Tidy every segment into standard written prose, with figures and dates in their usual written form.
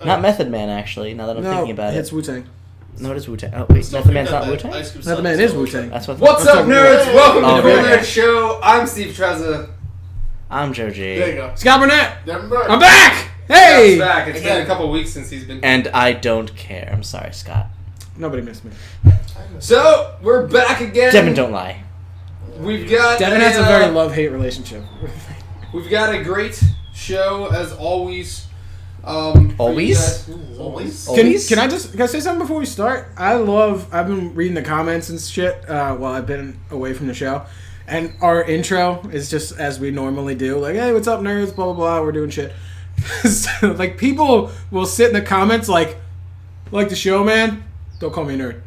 Not Method Man, actually, now that I'm thinking about it. It's Wu-Tang. No, it is Wu-Tang. Oh, wait, Method Man's not Wu-Tang? Method Man is Wu-Tang. What's up, nerds? Welcome to the Real Nerd Show. I'm Steve Trezza. I'm Joe G. There you go. Scott Burnett. I'm back! Hey! Scott's back. It's been a couple weeks since he's been... And I don't care. I'm sorry, Scott. Nobody missed me. So, we're back again. Devin, don't lie. We've got... Devin has a very love-hate relationship. We've got a great show, as always. Always? Can I say something before we start? I've been reading the comments and shit while I've been away from the show. And our intro is just as we normally do. Like, hey, what's up, nerds? Blah, blah, blah. We're doing shit. So, like, people will sit in the comments like the show, man. Don't call me a nerd.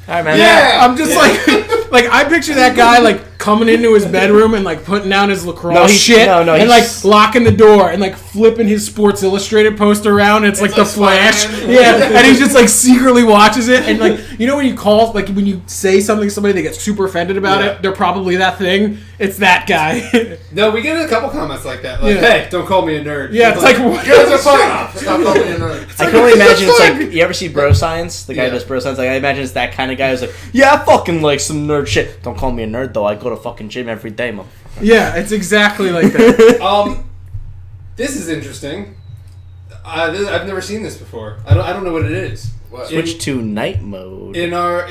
All right, man. Yeah, I'm just like I picture that guy like coming into his bedroom and like putting down his lacrosse shit and like locking the door and like flipping his Sports Illustrated poster around. It's like the Flash, and he just like secretly watches it and like when you call when you say something to somebody that gets super offended about it, they're probably that thing. It's that guy. No, we get a couple comments like that. Like, hey, don't call me a nerd. Yeah, it's like you guys are fine. Stop calling me a nerd. I can only imagine it's like, you ever see Bro Science? The guy who does Bro Science. Like, I imagine it's that kind of guy who's like, yeah, I fucking like some nerd shit. Don't call me a nerd though. I go to fucking gym every day, motherfucker. Yeah, it's exactly like that. This is interesting. I've never seen this before. I don't know what it is. Switch to night mode. In our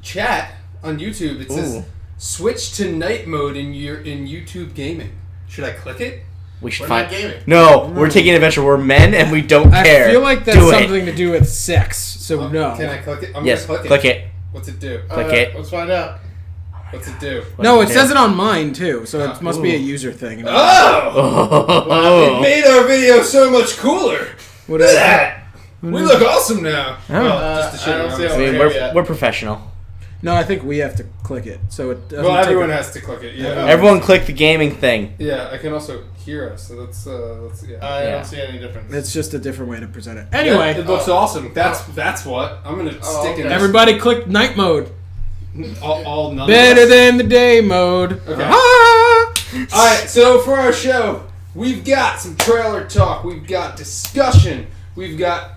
chat on YouTube, it says switch to night mode in YouTube gaming. Should I click it? We should We're not gaming. No, we're taking an adventure. We're men and we don't care. I feel like that's something to do with sex. So no. Can I click it? I'm yes, gonna click it. What's it do? Click it. Let's find out. What's it do? No, it says it on mine too, so it must be a user thing. Oh! It made our video so much cooler. What Look at that. We look awesome now. Oh. Just the shit. I mean, we're professional. No, I think we have to click it. So it doesn't everyone has to click it. Yeah. Everyone click the gaming thing. Yeah, I can also hear us. So let's I don't see any difference. It's just a different way to present it. Anyway, it looks awesome. That's what I'm gonna stick in. Everybody click night mode. All none better than the day mode. Okay. All right. So for our show, we've got some trailer talk. We've got discussion. We've got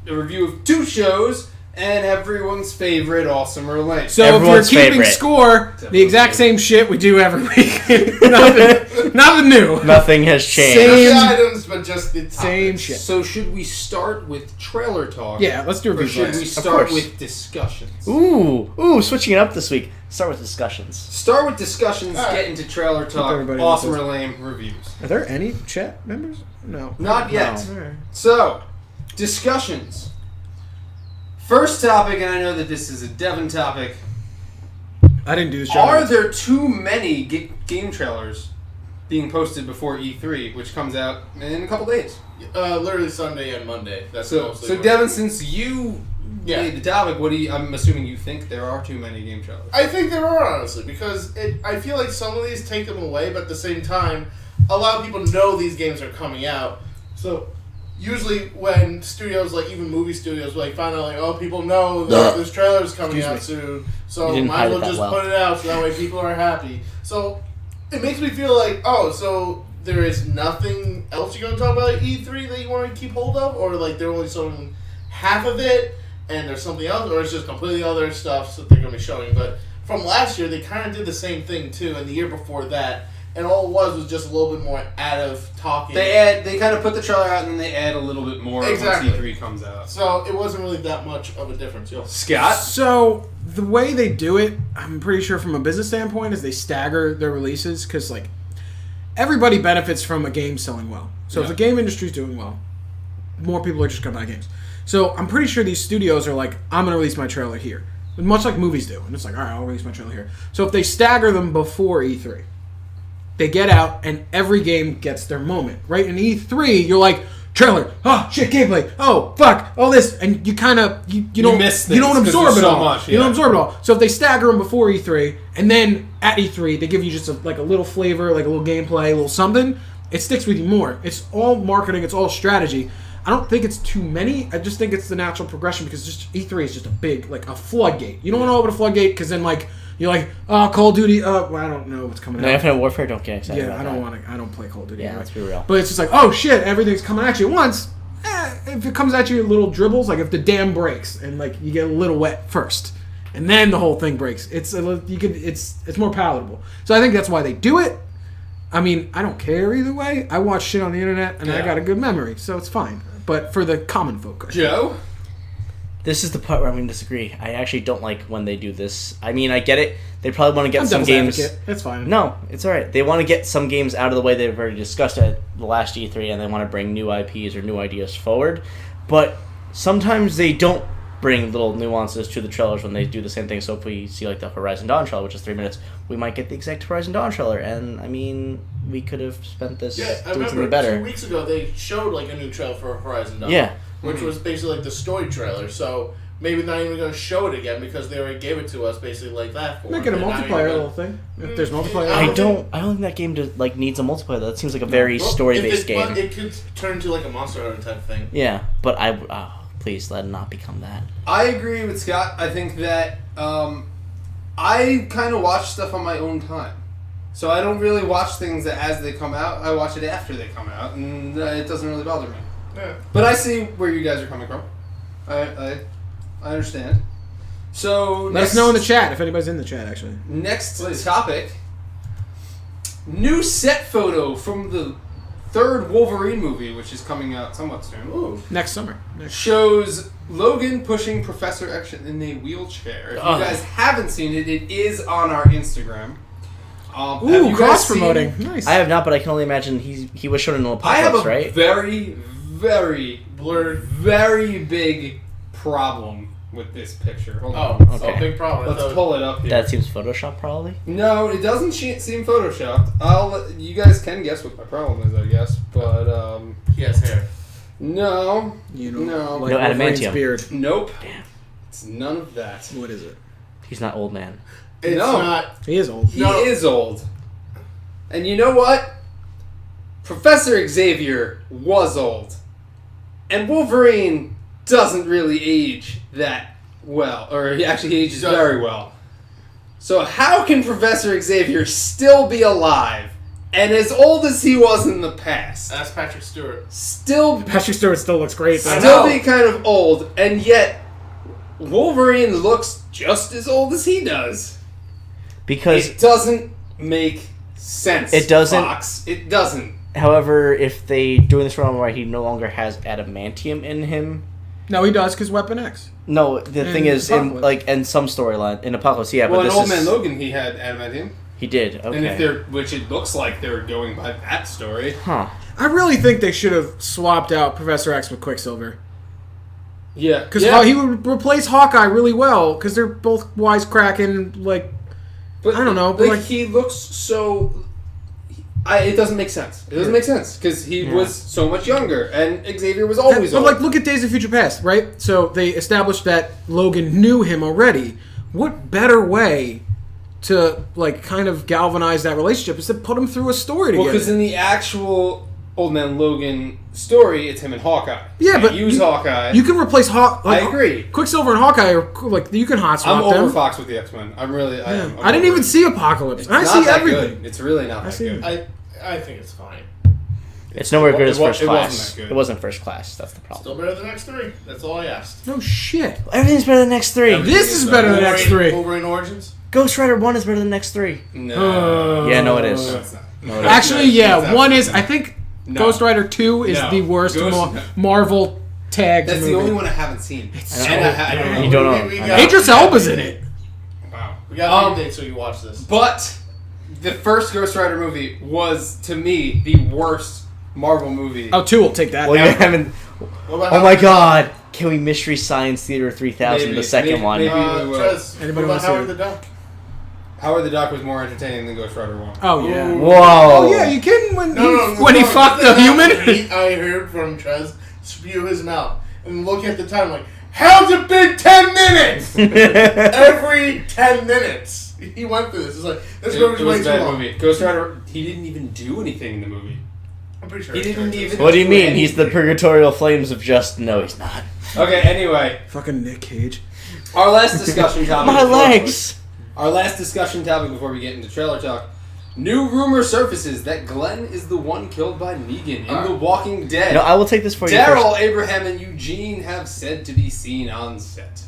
a review of 2 shows. And everyone's favorite Awesome or Lame. So everyone's if you're keeping score, the exact same shit we do every week. nothing new. Nothing has changed. Same items, but just the same shit. So should we start with trailer talk? Yeah, let's do a review. Or should we start with discussions? Ooh, switching it up this week. Start with discussions. Start with discussions, get into trailer talk, Awesome or Lame reviews. Are there any chat members? No. Not yet. No. So, discussions. First topic, and I know that this is a Devin topic. I didn't do the show. Are there too many game trailers being posted before E3, which comes out in a couple days? Literally Sunday and Monday. That's mostly. So Devin, since you made the topic, I'm assuming you think there are too many game trailers. I think there are, honestly, because I feel like some of these take them away, but at the same time, a lot of people know these games are coming out. So usually when studios, like even movie studios, like find out like, people know that this trailer is coming out soon, so might as well just put it out so that way people are happy. So it makes me feel like, so there is nothing else you're going to talk about at E3 that you want to keep hold of? Or like they're only showing half of it and there's something else? Or it's just completely other stuff that they're going to be showing? But from last year, they kind of did the same thing too, and the year before that. And all it was just a little bit more out of talking. They kind of put the trailer out and then they add a little bit more once E3 comes out. So it wasn't really that much of a difference. Scott? So the way they do it, I'm pretty sure from a business standpoint, is they stagger their releases because like everybody benefits from a game selling well. So if the game industry's doing well, more people are just going to buy games. So I'm pretty sure these studios are like, I'm going to release my trailer here. Much like movies do. And it's like, all right, I'll release my trailer here. So if they stagger them before E3, they get out, and every game gets their moment, right? In E3, you're like, trailer, shit, gameplay, fuck, all this, and you kind of you don't miss things, you don't absorb it all. Much, You don't absorb it all. So if they stagger them before E3, and then at E3 they give you just a little flavor, like a little gameplay, a little something, it sticks with you more. It's all marketing, it's all strategy. I don't think it's too many. I just think it's the natural progression because just E3 is just a big a floodgate. You don't want to open a floodgate because then you're like, Call of Duty. Well, I don't know what's coming out. Infinite Warfare, don't get excited. Yeah, I don't play Call of Duty. Yeah, anyway. let's be real. But it's just like, oh shit, everything's coming at you at once. if it comes at you in little dribbles, like if the dam breaks and like you get a little wet first, and then the whole thing breaks, it's more palatable. So I think that's why they do it. I mean, I don't care either way. I watch shit on the internet, and I got a good memory, so it's fine. But for the common folk, Joe? This is the part where I'm going to disagree. I actually don't like when they do this. I mean, I get it. They probably want to get some games. That's fine. No, it's all right. They want to get some games out of the way they've already discussed at the last E3, and they want to bring new IPs or new ideas forward. But sometimes they don't bring little nuances to the trailers when they do the same thing. So if we see like the Horizon Dawn trailer, which is 3 minutes, we might get the exact Horizon Dawn trailer. And I mean, we could have spent this doing something better. 2 weeks ago they showed like a new trailer for Horizon Dawn. Yeah. Which was basically like the story trailer. So maybe not even going to show it again because they already gave it to us basically like that. Make it a multiplayer little thing. If there's multiplayer. I don't think that game needs a multiplayer. That seems like a very story-based game. It could turn into like a Monster Hunter type thing. Yeah, but please let it not become that. I agree with Scott. I think that I kind of watch stuff on my own time. So I don't really watch things as they come out. I watch it after they come out, and it doesn't really bother me. Yeah. But I see where you guys are coming from. I understand. So let us know in the chat if anybody's in the chat. Actually, next topic: new set photo from the third Wolverine movie, which is coming out somewhat soon. Ooh. Next summer. Shows Logan pushing Professor X in a wheelchair. If you guys haven't seen it, it is on our Instagram. Ooh, cross promoting. Nice. I have not, but I can only imagine he was shown in an Apocalypse, right? I have a very, very blurred, very big problem with this picture. Hold on. Okay. Big problem. Let's pull it up here. That seems Photoshop, probably. No, it doesn't seem photoshopped. You guys can guess what my problem is, I guess, but he has hair. No, no, like no adamantium. Beard. Nope. Damn. It's none of that. What is it? He's not old man. It's not. He is old. He is old. And you know what? Professor Xavier was old. And Wolverine doesn't really age that well. Or he actually ages very well. So how can Professor Xavier still be alive and as old as he was in the past? That's Patrick Stewart. Patrick Stewart still looks great. Still be kind of old, and yet Wolverine looks just as old as he does. Because it doesn't make sense. It doesn't. Fox. It doesn't. However, if they doing this wrong where he no longer has adamantium in him. No, he does because Weapon X. No, the thing is, in some storyline in Apocalypse, yeah. Well, but in Old Man Logan, he had adamantium. He did. Okay. And which it looks like they're going by that story. Huh. I really think they should have swapped out Professor X with Quicksilver. Yeah, because he would replace Hawkeye really well because they're both wisecracking like. But I don't know. But like he looks so. It doesn't make sense. It doesn't make sense because he was so much younger, and Xavier was always old. But like, look at Days of Future Past, right? So they established that Logan knew him already. What better way to like kind of galvanize that relationship is to put him through a story together? Well, because in the actual Old Man Logan story, it's him and Hawkeye. Yeah, but Hawkeye. You can replace Hawkeye. I agree. Quicksilver and Hawkeye are like you can hot swap them. I'm over Fox with the X-Men. I'm really. Yeah. I didn't even see Apocalypse. It's I not see that everything. Good. It's really not that good. I think it's fine. It's nowhere good as First Class. Wasn't that good. It wasn't First Class. That's the problem. Still better than X3. That's all I asked. No shit. Everything's better than X3. This is better than X3. Wolverine Origins. Ghost Rider 1 is better than X3. No. Yeah, no, it is. No, it's not. No, it Actually, is. yeah. One is. I think No. Ghost Rider 2 is the worst Marvel tag. That's movie. the only one I haven't seen. I don't know. You don't know. Idris Elba's in it. Wow. We got an update so you watch this. But the first Ghost Rider movie was, to me, the worst Marvel movie. Oh, 2 will take that. Well, you haven't. Oh my God! Can we Mystery Science Theater 3000 the second one? Maybe we will. Anybody what want about to Howard see the Duck? Howard the Duck was more entertaining than Ghost Rider 1. Oh yeah. Whoa! Oh yeah, you kidding when he fucked the human? I heard from Trez spew his mouth and look at the time like, how's it been 10 minutes? Every 10 minutes he went through this. It's like this movie's way too long. Movie. Ghost Rider, he didn't even do anything in the movie. I'm pretty sure he didn't even. What do you mean? He's the purgatorial flames of just. No, he's not. Okay. Anyway, fucking Nick Cage. Our last discussion topic. My legs. Our last discussion topic before we get into trailer talk New rumor surfaces that Glenn is the one killed by Negan in The Walking Dead. No, I will take this for you Daryl, first. Abraham, and Eugene have said to be seen on set.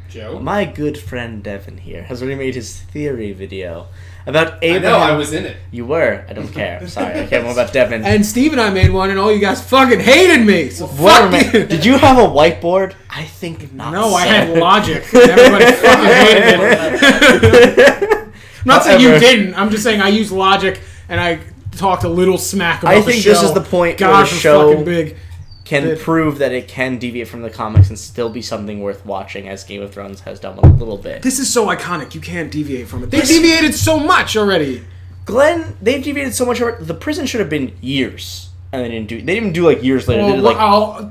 Joe? My good friend Devin here has already made his theory video about Abraham. I know, I was in it. You were. I don't care. Sorry, I care more about Devin. And Steve and I made one, and all you guys fucking hated me. So Wait fuck you. Did you have a whiteboard? I think not. No, I sir. had Logic. Everybody fucking hated it. I'm not saying you However- didn't. I'm just saying I used Logic, and I talked a little smack about I the think show. this is the point where Gosh, the it's show fucking big. can prove that it can deviate from the comics and still be something worth watching, as Game of Thrones has done a little bit. This is so iconic. You can't deviate from it. They deviated so much already. Glenn, they've deviated so much. The prison should have been years, and they didn't do. They didn't do like years later. They did, like,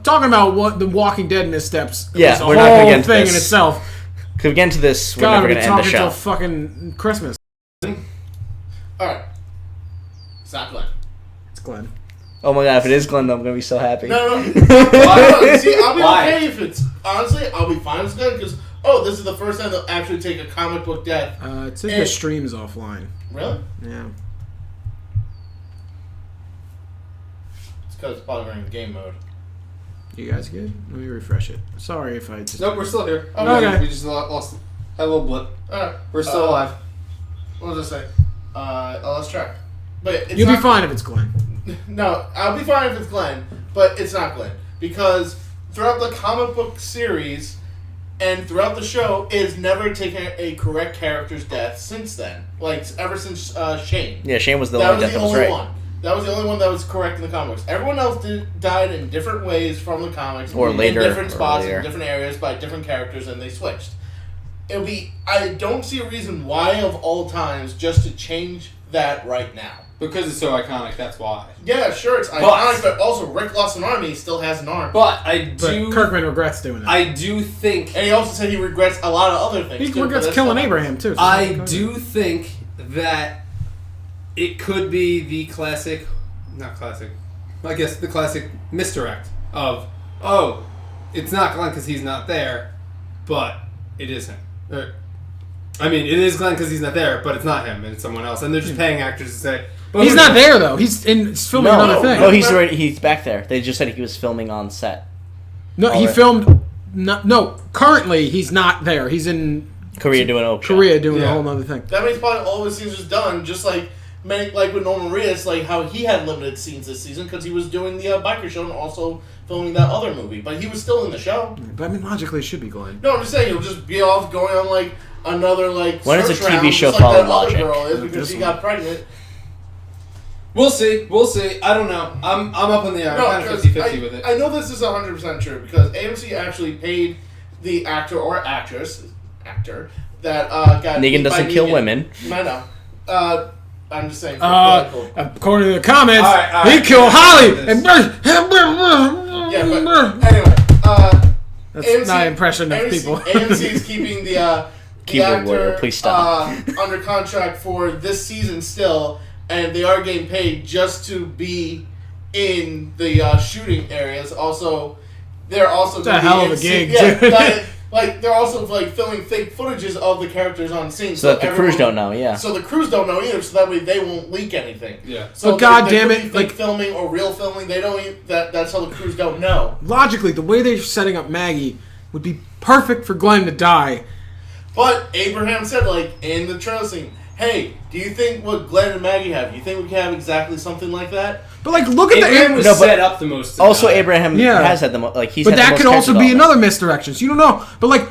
talking about what the Walking Dead missteps. Yeah, is a we're not gonna whole get into thing this. in itself. Could we get into this? We're God, never we're going to end the talking show. till fucking Christmas. Alright. It's not Glenn. It's Glenn. Oh my god, if it is Glenn, I'm going to be so happy. No. Why? See, I'll be Why? okay if it's... Honestly, I'll be fine with Glenn because, this is the first time they'll actually take a comic book death. It says the stream is offline. Really? Yeah. It's because it's probably running game mode. You guys good? Let me refresh it. Sorry if I just... Nope, we're still here. Okay. We just lost had a little blip. Alright. We're still alive. What was I say? Let's try. But it's You'll be not- fine if it's Glenn. No, I'll be fine if it's Glenn, but it's not Glenn. Because throughout the comic book series and throughout the show, it's never taken a correct character's death since then. Like, ever since Shane. Yeah, Shane was the That only was death the that was only right. one. That was the only one that was correct in the comics. Everyone else died in different ways from the comics. Or later, In different or spots, earlier. in different areas, by different characters, and they switched. I don't see a reason why of all times just to change that right now. Because it's so iconic, that's why. Yeah, sure, it's iconic, but also Rick lost an arm and he still has an arm. But But Kirkman regrets doing that. I do think... And he also said he regrets a lot of other things. He too, regrets but that's killing not- Abraham, too. So I do think that it could be the classic... Not classic. I guess the classic misdirect of, it's not Glenn because he's not there, but it is him. I mean, it is Glenn because he's not there, but it's not him, and it's someone else. And they're just paying actors to say... But He's not there, though. He's filming another thing. No, he's back there. They just said he was filming on set. No, he Alright. filmed... No, currently, he's not there. He's in Korea doing a Korea doing Yeah. a whole other thing. That means probably all of his scenes was done, just like with Norman Reedus, like how he had limited scenes this season because he was doing the biker show and also filming that other movie. But he was still in the show. But I mean, logically, it should be Glenn. No, I'm just saying he'll just be off going on like another like. When does a search TV round, show just follow like that logic? other girl is Not because this she one. got pregnant. We'll see. I don't know. I'm up in the air. No, I'm kind of because 50-50 with it. I know this is 100% true because AMC actually paid the actor or actor that got Negan beat by doesn't kill Negan. women. I know. I'm just saying. For political. According to the comments, All right, he killed Holly. Yeah, but anyway, That's my impression of AMC, people. AMC is keeping the Keyboard actor warrior, please stop. under contract for this season still, and they are getting paid just to be in the shooting areas. Also, they're also It's a gonna be hell of in a gig, yeah, dude. like they're also like filming fake footages of the characters on scene, So that the crews everyone- don't know, yeah. So the crews don't know either, so that way they won't leak anything. Yeah. So But God damn could it, be fake like- filming or real filming, they don't. That's how the crews don't know. Logically, the way they're setting up Maggie would be perfect for Glenn to die. But Abraham said, like, in the trailer scene, hey, do you think what Glenn and Maggie have, you think we can have exactly something like that? But like, look at Abraham the. was No, but set up the most. to Also, die. Abraham Yeah. has had the like he's. But had the that most could also character be development. another misdirection. So you don't know. But like,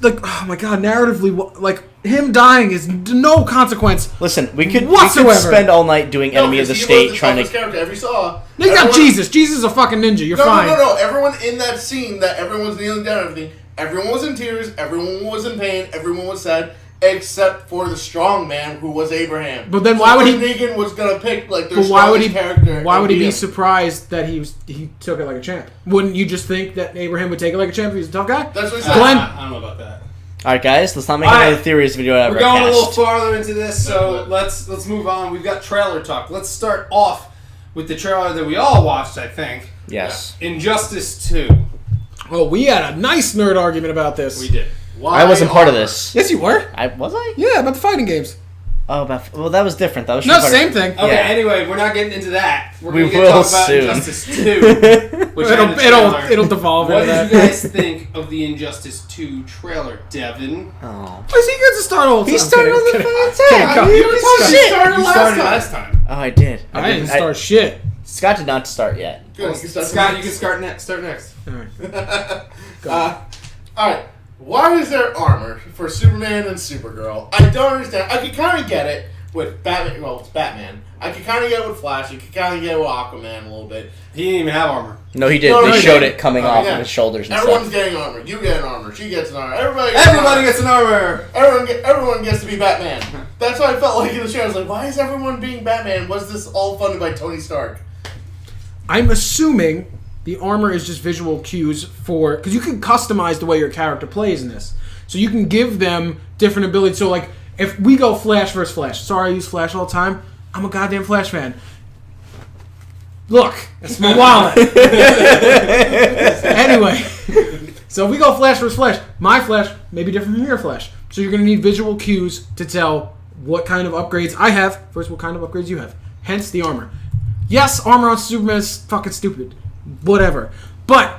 oh my god, narratively, like him dying is no consequence. Listen, we could Whatsoever. spend all night doing No, Enemy of the 'cause he was State the trying toughest to. character ever saw. You got Everyone- Jesus. Jesus is a fucking ninja. You're No, fine. no. Everyone in that scene that everyone's kneeling down and everything, everyone was in tears, everyone was in pain, everyone was sad, except for the strong man who was Abraham. But then So why would he- Negan was gonna pick like their But why would he? character? Why and would he beat be him. surprised that he took it like a champ? Wouldn't you just think that Abraham would take it like a champ if he's a tough guy? That's what he said. Glenn- I don't know about that. All right, guys, let's not make All another right. theories video out of We're our going a little cast. farther into this, so Yeah. let's move on. We've got trailer talk. Let's start off with the trailer that we all watched, I think. Yes, Injustice 2. Oh, we had a nice nerd argument about this. We did. Why I wasn't part of are- this. Yes, you were. Was I? Yeah, about the fighting games. Oh, well, that was different. That was No, Street same Fighter. thing. Okay, Yeah. anyway, we're not getting into that. We're We going to will talk about soon. Injustice 2, which had a trailer. It'll devolve What into did that. you guys think of the Injustice 2 trailer, Devin? Oh. Why is he gets to start all the time? He started on the Kidding. fucking Kidding. time. You You didn't talk start shit. started You last started time. last time. Oh, I did. I didn't start shit. Scott did not start yet. Good. You can start Scott, you can start next. Start next. All right. Go. Alright, why is there armor for Superman and Supergirl? I don't understand. I could kind of get it with Batman. Well, it's Batman. I could kind of get it with Flash. I could kind of get it with Aquaman a little bit. He didn't even have armor. No, he did. No, They he showed didn't. it coming Oh, off yeah. of his shoulders and Everyone's stuff. getting armor. You get an armor. She gets an armor. Everybody Gets an armor. Everyone gets to be Batman. That's what I felt like in the show. I was like, why is everyone being Batman? Was this all funded by Tony Stark? I'm assuming the armor is just visual cues for... Because you can customize the way your character plays in this. So you can give them different abilities. So, like, if we go Flash versus Flash. Sorry, I use Flash all the time. I'm a goddamn Flash fan. Look, it's my wallet. Anyway, so if we go Flash versus Flash, my Flash may be different from your Flash. So you're going to need visual cues to tell what kind of upgrades I have versus what kind of upgrades you have. Hence the armor. Yes, armor on Superman is fucking stupid. Whatever. But...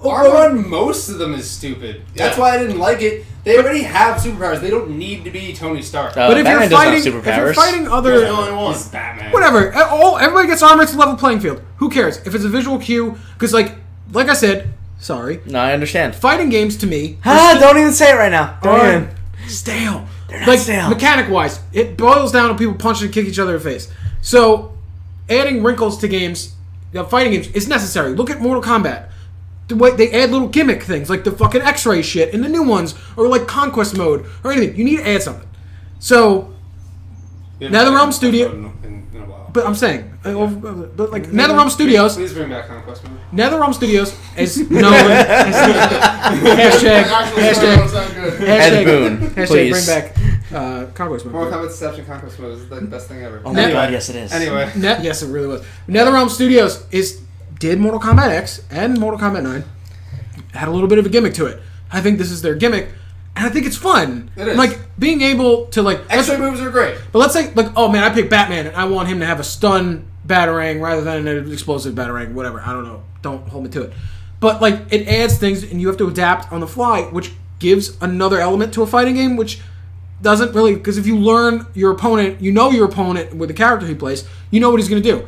Armor on most of them is stupid. That's Yeah. why I didn't like it. They already have superpowers. They don't need to be Tony Stark. But if Batman you're fighting, doesn't have if you're superpowers. fighting He's other, the only one. He's Batman. whatever, everybody gets armor. It's a level playing field. Who cares if it's a visual cue? Because like I said, sorry, No, I understand. fighting games to me Don't even say it right now. Don't are even. stale. They're not Like stale. mechanic wise, it boils down to people punch and kick each other in the face. So adding wrinkles to games, fighting games, is necessary. Look at Mortal Kombat. The way they add little gimmick things like the fucking X-ray shit in the new ones, or like Conquest mode or anything. You need to add something. So, NetherRealm Studio. In a while. but I'm saying, but like NetherRealm Studios. Please bring back Conquest Mode. NetherRealm Studios is known as hashtag Actually, sound good. Ed Boon, hashtag please. bring back Conquest Mortal mode. Kombat Deception Conquest Mode is the best thing ever. Oh my god, yes it is. Anyway. Yes, it really was. NetherRealm Studios did Mortal Kombat X and Mortal Kombat 9. Had a little bit of a gimmick to it. I think this is their gimmick, and I think it's fun. It is. Like being able to like. X-ray moves are great. But let's say like, oh man, I pick Batman and I want him to have a stun batarang rather than an explosive batarang. Whatever. I don't know. Don't hold me to it. But like it adds things, and you have to adapt on the fly, which gives another element to a fighting game, which doesn't really, because if you learn your opponent, you know your opponent with the character he plays, you know what he's going to do.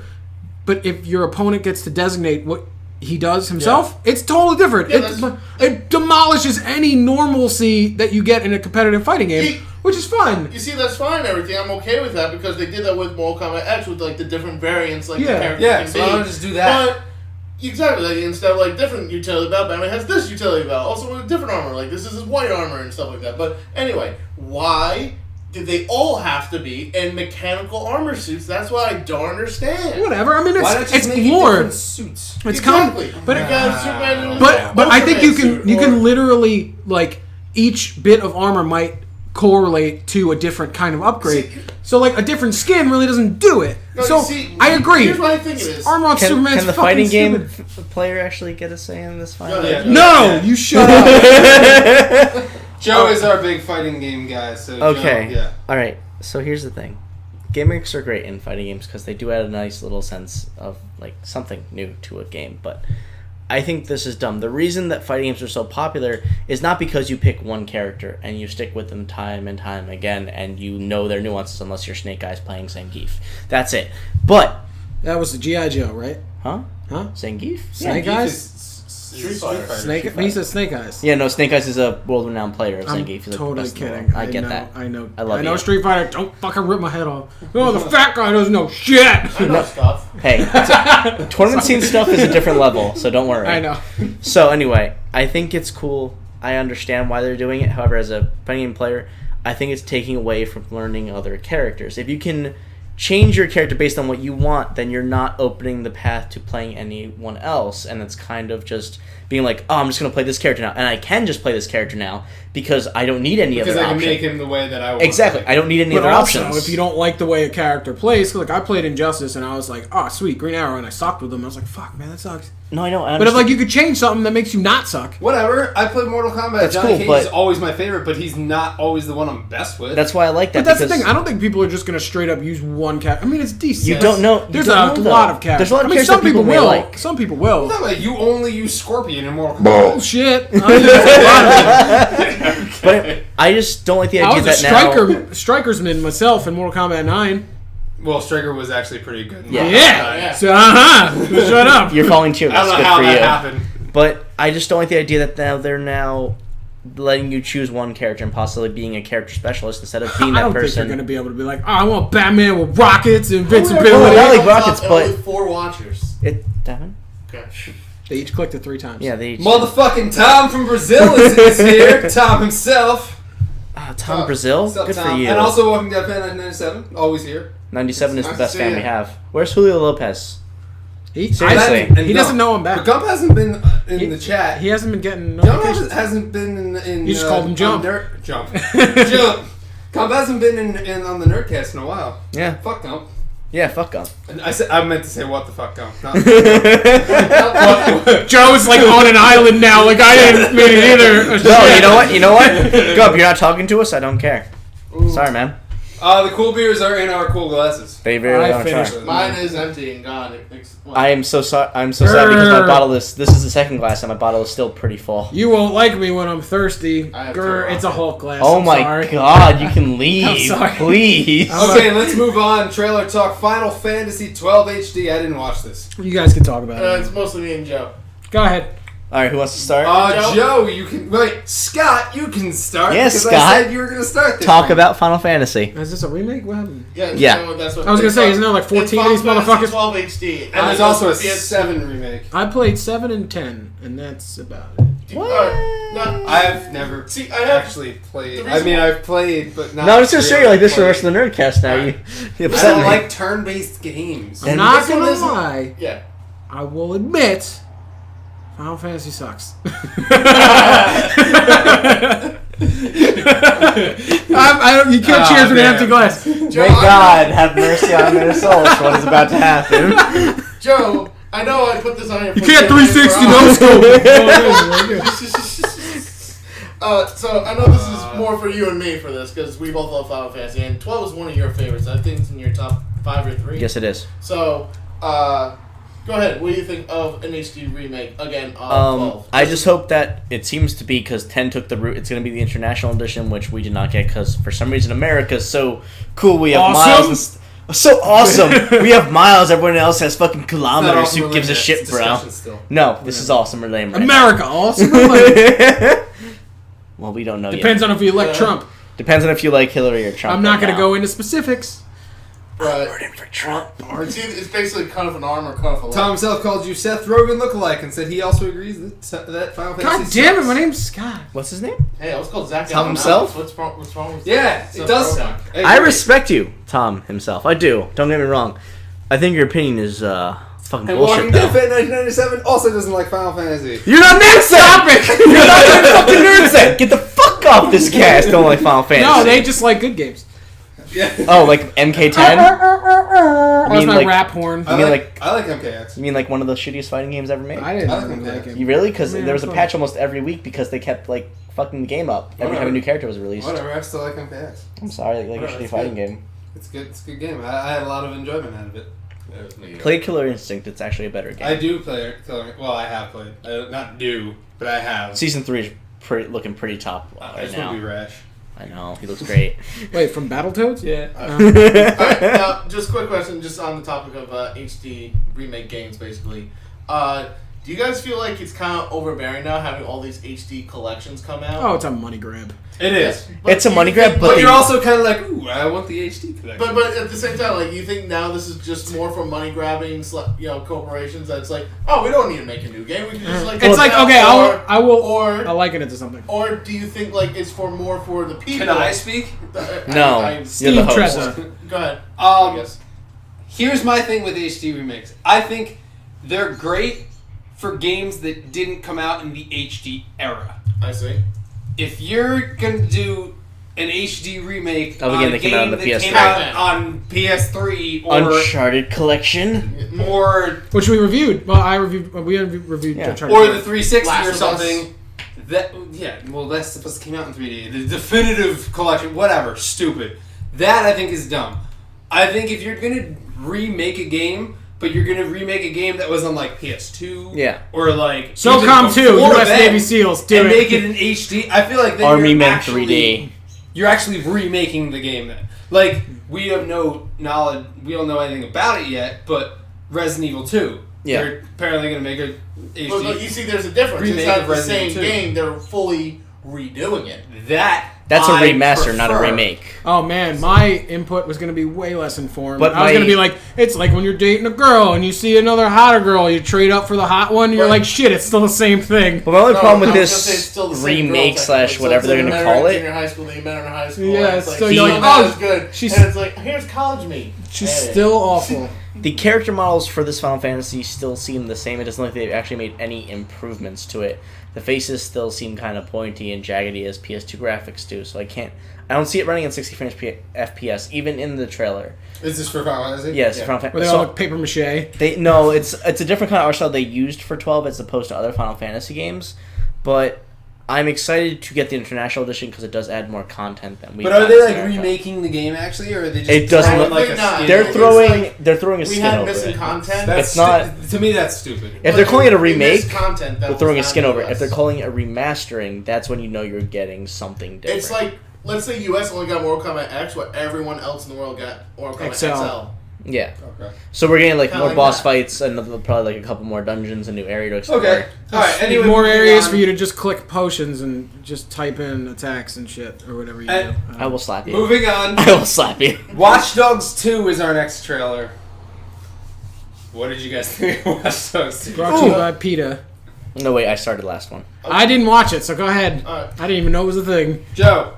But if your opponent gets to designate what he does himself, it's totally different. Yeah, It demolishes any normalcy that you get in a competitive fighting game, which is fun. You see, that's fine and everything. I'm okay with that because they did that with Mortal Kombat X with like the different variants, like the characters Yeah, can so be. why don't just do that? But exactly, like, instead of like different utility belt, Batman has this utility belt, also with different armor. Like this is his white armor and stuff like that. But anyway, why did they all have to be in mechanical armor suits? That's what I don't understand. Whatever. I mean, Why not it's just make it lore. different suits? It's Exactly. but Because Superman is but I think you can Ultraman suit, or- literally like each bit of armor might correlate to a different kind of upgrade. So like a different skin really doesn't do it. No, So you see, I agree. Here's what I think it is. Armor on Can, Superman's can the fucking fighting game stupid. player actually get a say in this fight? Yeah. No, you shut up. Joe is our big fighting game guy, so Okay. Joe, yeah. All right. So here's the thing. Gimmicks are great in fighting games because they do add a nice little sense of like something new to a game. But I think this is dumb. The reason that fighting games are so popular is not because you pick one character and you stick with them time and time again and you know their nuances unless you're Snake Eyes playing Zangief. That's it. But That was the G.I. Joe, right? huh? Huh? Zangief? Snake Geef Eyes? is Street Fighter. Snake. He said Snake Eyes. Yeah, no, Snake Eyes is a world-renowned player of I'm Zangief. He's like the totally best in the kidding. world. I get that. I know. I love I know you. Street Fighter. Don't fucking rip my head off. Oh, the fat guy doesn't know shit. I know stuff. Hey, tournament scene stuff is a different level, so don't worry. I know. So anyway, I think it's cool. I understand why they're doing it. However, as a fighting game player, I think it's taking away from learning other characters. If you can change your character based on what you want, then you're not opening the path to playing anyone else, and it's kind of just being like, oh, I'm just going to play this character now, and I can just play this character now because I don't need any other option. Because I can make him the way that I want. Exactly. I don't need any But other also, options. if you don't like the way a character plays, like I played Injustice and I was like, oh, sweet, Green Arrow, and I sucked with him. I was like, fuck, man, that sucks. No, I know. I But if understand. you could change something that makes you not suck. Whatever. I played Mortal Kombat. That's Johnny cool, Cage but- is always my favorite, but he's not always the one I'm best with. That's why I like that. But that's the because thing. I don't think people are just going to straight up use one character. I mean, it's decent. You don't know. There's you don't a know, lot though. of characters. There's a lot of I mean, characters some that people people may will. like. Some people will. No, like, you only use Scorpion in Mortal Kombat. Bullshit. I use a lot of it. But I just don't like the I idea was a that now. strikersman myself in Mortal Kombat 9. Well, Striker was actually pretty good. Yeah. Yeah. So, shut up. You're falling too. I That's don't know good how for that you. happened. But I just don't like the idea that now they're letting you choose one character and possibly being a character specialist instead of being I that don't think person. you're going to be able to be like, oh, I want Batman with rockets and Oh, invincibility. I like rockets, And but only 4 watchers. Devin? Okay. They each clicked it 3 times. Yeah, they. Motherfucking Tom from Brazil is here. Tom himself. Tom Brazil. What's up, Good Tom? for you. And also Walking Dead fan 97. Always here. 97 is Nice the to best see fan ya. we have. Where's Julio Lopez? Seriously. And He doesn't know I'm back. But Gump hasn't been in the chat. He hasn't been getting Jump notifications. hasn't been in. You just called him Jump. Jump. Jump. Gump hasn't been in on the Nerdcast in a while. Yeah. Fuck Gump. Yeah, fuck Gump. And I meant to say what the fuck Gump. Not Joe's like on an island now. Like I didn't mean it either. No, you know what? You know what? Gump, you're not talking to us? I don't care. Sorry, man. The cool beers are in our cool glasses. They very I well finished try. Mine is empty and gone. I am so sorry. I'm so sad because my bottle is. This is the second glass, and my bottle is still pretty full. You won't like me when I'm thirsty. I have Grr, to it's a Hulk glass. Oh I'm my sorry. god! You can leave, I'm sorry. please. Okay, let's move on. Trailer talk. Final Fantasy 12 HD. I didn't watch this. You guys can talk about It's it. mostly me and Joe. Go ahead. All right, who wants to start? Joe, you can wait. Scott, you can start. Yeah, because Scott. I said you were gonna start this. Talk one. about Final Fantasy. Is this a remake? What happened? Yeah. That's what I was gonna say, isn't there like 14 of these motherfuckers? 12 HD. And there's also a 7 remake. I played 7 and 10, and that's about it. I've never actually played. I mean, I've played, but not. No, I'm just gonna say you like this for the played. rest of the Nerdcast now. You I upset don't me. like turn-based games. I'm And not this one gonna isn't- lie. Yeah. I will admit, Final Fantasy sucks. You can't cheers with an empty glass. May God have mercy on their souls for what is about to happen. Joe, I know I put this on your. You can't 360 no scope. So I know this is more for you and me for this because we both love Final Fantasy and 12 is one of your favorites. I think it's in your top 5 or 3. Yes, it is. So, go ahead. What do you think of an HD remake again of 12? I just hope that it seems to be because 10 took the route. It's going to be the international edition, which we did not get because for some reason America's so cool. We have miles. So awesome. We have miles. Everyone else has fucking kilometers. Who gives a shit, bro? No, this is awesome or lame. Right America, awesome. or lame? now. Well, we don't know Depends yet. on if you elect Trump. Depends on if you like Hillary or Trump. I'm not right going to now. go into specifics. But Voting for Trump. it's basically cut off an arm or cut off a leg. Tom himself called you Seth Rogen lookalike and said he also agrees that Final Fantasy. God damn it, sucks. my name's Scott. What's his name? Hey, I was called Zach. Tom Galifianakis. himself? What's wrong with Yeah, Seth it does Rogen? suck. Hey, I wait. respect you, Tom himself. I do. Don't get me wrong. I think your opinion is fucking And bullshit. Walking Though. Dead Fan 1997 also doesn't like Final Fantasy. You're not Nerdset! You're not fucking Nerdset! Get the fuck off this cast! Don't like Final Fantasy. No, they just like good games. Yeah. Oh, like MK10? That's mean my like- rap horn. I mean, like- I like MKX. You mean like one of the shittiest fighting games ever made? I didn't I like really that. like him. You really? Because Yeah, there was a it's patch almost every week because they kept like fucking the game up every time a new character was released. Whatever, I still like MKX. I'm sorry, like a Whatever, shitty it's fighting good. game. It's good. It's a good game. I had a lot of enjoyment out of it. Play Killer Instinct. It's actually a better game. I do play. Well, I have played. Not do, but I have. Season 3 is looking pretty top right This would be now. rash. I know he looks great. Wait, from Battletoads? Yeah. Alright, now, just a quick question, just on the topic of HD remake games, basically. Do you guys feel like it's kind of overbearing now, having all these HD collections come out? Oh, it's a money grab. It is. But It's a do you money think- grab, But they- you're also kind of like, ooh, I want the HD collection. But at the same time, like, you think now this is just more for money grabbing, corporations that it's like, oh, we don't need to make a new game. We can just like. It's like, now, okay, or, I will. or I'll liken it to something. or do you think like it's for more for the people? Can I speak? No, I- you're the Steve host. Trezor. Go ahead. I guess. Here's my thing with HD remakes. I think they're great for games that didn't come out in the HD era. I see. If you're gonna do an HD remake of a game that came out on the PS3, came out on PS3 or Uncharted Collection, or which we reviewed. Well, we reviewed Uncharted. Or the 360 Last or of something. That's supposed to come out in 3D. The definitive collection, whatever, stupid. That I think is dumb. I think if you're gonna remake a game, but you're gonna remake a game that was on like PS2, or like SOCOM 2, U.S. Navy SEALs, and make it in HD. I feel like then Army Men 3D. You're actually remaking the game then. Like we have no knowledge, we don't know anything about it yet, but Resident Evil 2. Yeah. They're apparently gonna make a HD. But you see, there's a difference. remake It's not of the Resident same Evil 2. game. They're fully redoing it. That's a I remaster, not a prefer. remake. Oh man, my input was going to be way less informed. But I was going to be like, it's like when you're dating a girl and you see another hotter girl, you trade up for the hot one, and you're like, shit, it's still the same thing. But my only problem with I was gonna say this it's still the same remake girl, / technically. whatever So they're it's going to like call in it, junior high school, they met her in high school. Yeah, and it's it's still- like, you're she's like, not oh, as good. she's- And it's like, here's college me. She's Hey. still awful. the character models for this Final Fantasy still seem the same. It doesn't look like they've actually made any improvements to it. The faces still seem kind of pointy and jaggedy as PS2 graphics do, so I don't see it running at 60 frames FPS, even in the trailer. Is this for Final Fantasy? Yes, Final Fantasy. Where they all look paper mache. It's a different kind of art style they used for 12 as opposed to other Final Fantasy games, but I'm excited to get the international edition because it does add more content than we. But are they like remaking the game actually, or are they just It doesn't throwing, look like a not. skin? They're It's throwing like, they're throwing a We skin had over missing it. content. It's not- To me, that's stupid. If they're calling it a We missed remake, content that they're was throwing a not skin over it. US. If they're calling it a remastering, that's when you know you're getting something different. It's like, let's say US only got Mortal Kombat X, but everyone else in the world got Mortal Kombat XL. XL. yeah. Okay. So we're getting like Kinda more like boss that. fights and probably like a couple more dungeons, a new area to explore. Okay. All right. Anyway, more moving areas on. for you to just click potions and just type in attacks and shit or whatever you And- do. I will slap you. Moving on. I will slap you. Watch Dogs 2 is our next trailer. What did you guys think of Watch Dogs 2? Brought to you by PETA. No wait, I started last one. I didn't watch it, so go ahead. Alright. I didn't even know it was a thing. Joe,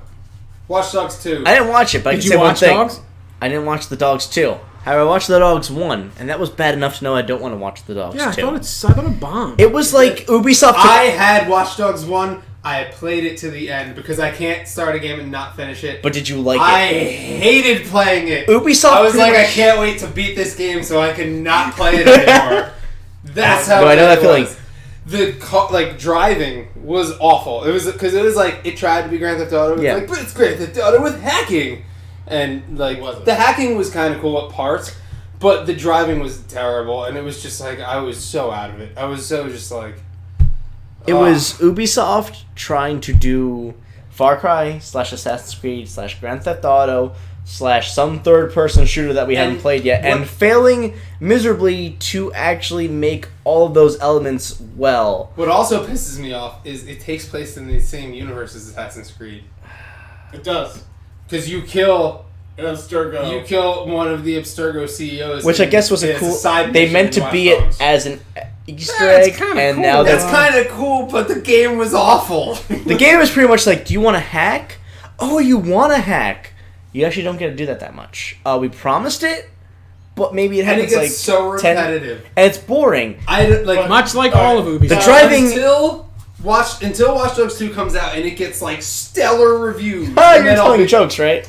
Watch Dogs 2. I didn't watch it, but I Did can you say one watch thing. Dogs? I didn't watch the Dogs 2. However, I watched the Dogs 1, and that was bad enough to know I don't want to watch the Dogs Yeah, 2. I thought it bombed. It was like Ubisoft. I had Watch Dogs 1. I played it to the end because I can't start a game and not finish it. But did you like I it? hated playing it. Ubisoft. I was pretty like, I much- can't wait to beat this game so I can not play it anymore. That's how No, I know bad that it feeling. was. The driving was awful. It was because it was like it tried to be Grand Theft Auto. It was Yeah. like, but it's Grand Theft Auto with hacking, and like It wasn't. the hacking was kind of cool at parts, but the driving was terrible, and it was just like I was so out of it. I was so just like. It was Ubisoft trying to do Far Cry / Assassin's Creed / Grand Theft Auto / some third-person shooter that we haven't And played yet, and what- failing miserably to actually make all of those elements well. What also pisses me off is it takes place in the same universe as Assassin's Creed. It does. Because you kill one of the Abstergo CEOs, Which I guess was a it's cool. side They mission meant in to Watch be it Dogs. as an Easter That's egg, kinda and cool. now That's that's kind of cool, but the game was awful. the game is pretty much like, do you want to hack? Oh, you want to hack? You actually don't get to do that much. We promised it, but maybe it and it happens gets like so 10 repetitive. and it's boring. I like Much like all of Ubisoft. The driving- until Watch Dogs 2 comes out and it gets like stellar reviews. Oh, and you're then I'll telling be, jokes, right?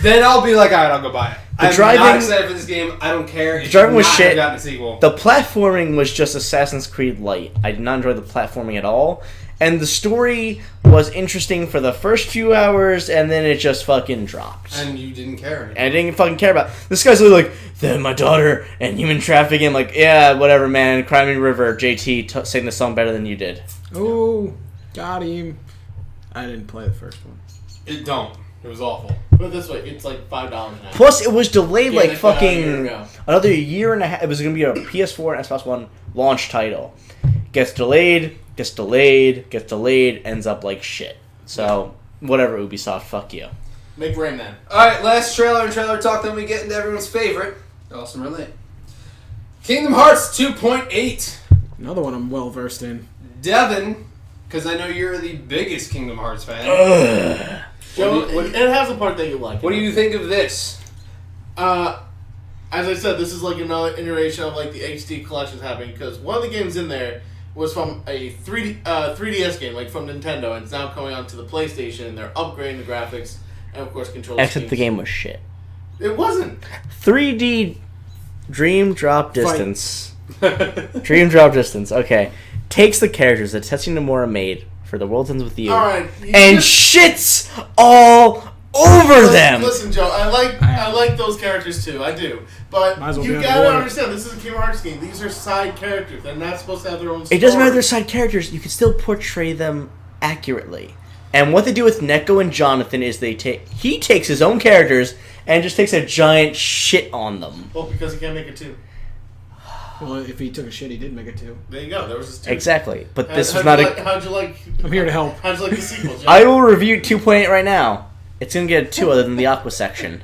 then I'll be like, alright, I'll go buy it. I'm not driving- excited for this game. I don't care. The driving was It should not shit. have gotten a sequel. The platforming was just Assassin's Creed Light. I did not enjoy the platforming at all. And the story was interesting for the first few hours, and then it just fucking dropped. And you didn't care anymore. And I didn't fucking care about this guy's literally like, then my daughter and human trafficking. I'm like, yeah, whatever, man. Cry Me River, JT sang the song better than you did. Oh, got him. I didn't play the first one. It don't. It was awful. Put it this way, it's like $5 now. Plus, it was delayed Yeah, like they put out a year fucking ago. another year and a half. It was going to be a PS4 and Xbox One launch title. Gets delayed, ends up like shit. So, whatever, Ubisoft, fuck you. Make Rayman. Alright, last trailer and trailer talk, then we get into everyone's favorite. Awesome Relate. Kingdom Hearts 2.8. Another one I'm well versed in. Devin, because I know you're the biggest Kingdom Hearts fan. Joe, What it has a part that you like. What do you think of this? as I said, this is like another iteration of like the HD collections happening because one of the games in there was from a 3DS game, like from Nintendo, and it's now coming onto the PlayStation, and they're upgrading the graphics and of course controls. Except the game was shit. It wasn't 3D Dream Drop Distance. Dream Drop Distance. Okay, takes the characters that Tetsuya Nomura made for The World Ends With You, Alright, and shits all over them. Listen, Joe, I like those characters too. I do, but Might as well you be gotta underwater. understand this is a Kingdom Hearts game. These are side characters. They're not supposed to have their own story. It doesn't matter if they're side characters. You can still portray them accurately. And what they do with Neko and Jonathan is he takes his own characters and just takes a giant shit on them. Well, because he can't make it too. Well, if he took a shit, he did make it too. There you go. There was his two. Exactly. But this was How'd not you a... like, how'd you like? I'm here to help. How'd you like the sequel, Joe? I will review 2.8 right now. It's going to get a 2 other than the Aqua section.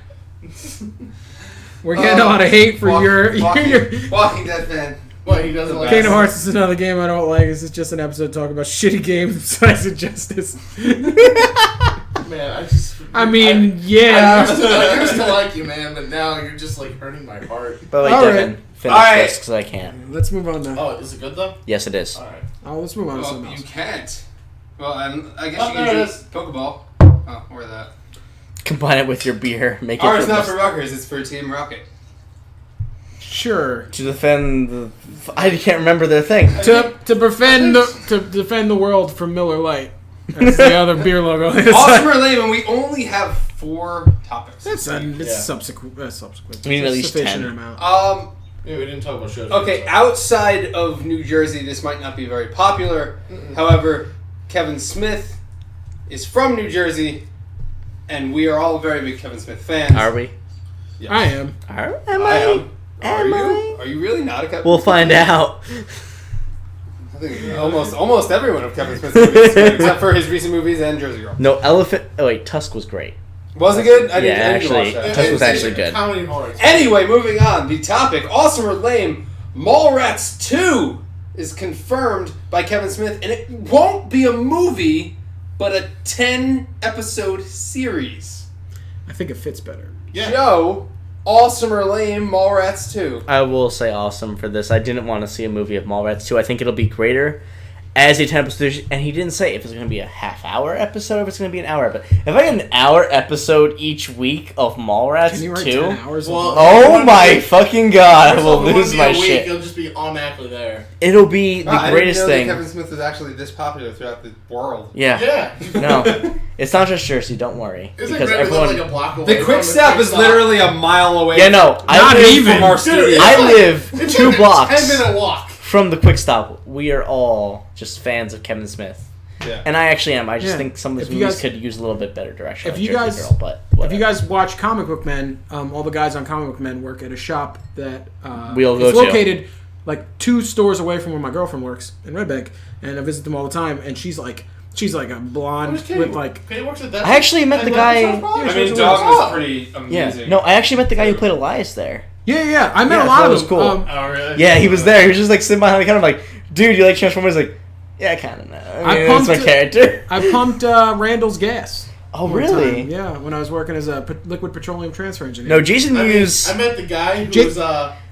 We're getting a lot of hate for your Walking Dead fan. What, he doesn't like Kingdom Hearts is another game I don't like. This is just an episode talking about shitty games of Size of Justice. Man, I yeah. I used to like you, man, but now you're just like hurting my heart. But like, All Devin, right. finish All right. this because I can't. Let's move on now. Oh, is it good though? Yes, it is. All right. Oh, let's move on to Well, something you else. can't. Well, I guess Oh, you there can it use is. Pokeball. Oh, or that. Combine it with your beer. Make it Ours the not most- for Rutgers, it's for Team Rocket. Sure. to defend the... I can't remember their thing. To defend the world from Miller Lite. That's the other beer logo. Awesome or lame, and we only have 4 topics. It's Yeah. subsequent. Subsequent. We need at It's a least sufficient 10. amount. Yeah, we didn't talk about shows. Okay, outside of New Jersey, this might not be very popular. However, Kevin Smith is from New Jersey, and we are all very big Kevin Smith fans. Are we? Yes. I am. Am I I? am. Are Am you? I? Are you really not a Kevin We'll Smith find fan? out. I think almost everyone of Kevin Smith's movies, except for his recent movies and Jersey Girl. No, Elephant... Oh, wait, Tusk was great. Was it good? I Yeah, didn't actually, watch that. Tusk was actually good. Comedy horror. Anyway, moving on. The topic, awesome or lame, Mallrats 2 is confirmed by Kevin Smith, and it won't be a movie, but a 10-episode series. I think it fits better. Yeah. Joe, awesome or lame, Mallrats 2. I will say awesome for this. I didn't want to see a movie of Mallrats 2. I think it'll be greater as a 10 episode. And he didn't say if it's going to be a half-hour episode or if it's going to be an hour. But if I get an hour episode each week of Mallrats Can you write 2... 10 hours? Well, Oh my fucking god, I will First of all, it lose won't my be a week, shit. It'll just be automatically there. It'll be the I greatest didn't know thing. that Kevin Smith was actually this popular throughout the world. Yeah. Yeah. No. It's not just Jersey, don't worry. Isn't Because it really everyone... like a block away? The Quick from Stop is Stop? literally a mile away. Yeah, no. Not even. from our Dude, studio. it's I like- live it's 2 like a blocks 10-minute walk. from the Quick Stop. We are all just fans of Kevin Smith. Yeah. And I actually am. I just Yeah. think some of his If you movies guys- could use a little bit better direction. If like you Jersey guys- Girl, but If whatever. you guys watch Comic Book Men, all the guys on Comic Book Men work at a shop that We'll go is to. located like 2 stores away from where my girlfriend works in Red Bank, and I visit them all the time. And she's like a blonde Where's Katie? with like Katie works at that. I actually met the guy- I mean, Oh. Dogma's pretty Yeah. amazing. No, I actually met the guy who played Elias there. yeah. I met Yeah, a lot that of was them. cool. Oh, really? Yeah, he was there. He was just like sitting behind the counter, like, dude, you like Transformers? Like, yeah, I kind of know. I mean, that's my pumped- character. I pumped Randall's gas. Oh, one really? time. Yeah, when I was working as a liquid petroleum transfer engineer. No, Jason I mean, Mewes. I met the guy who Jake- was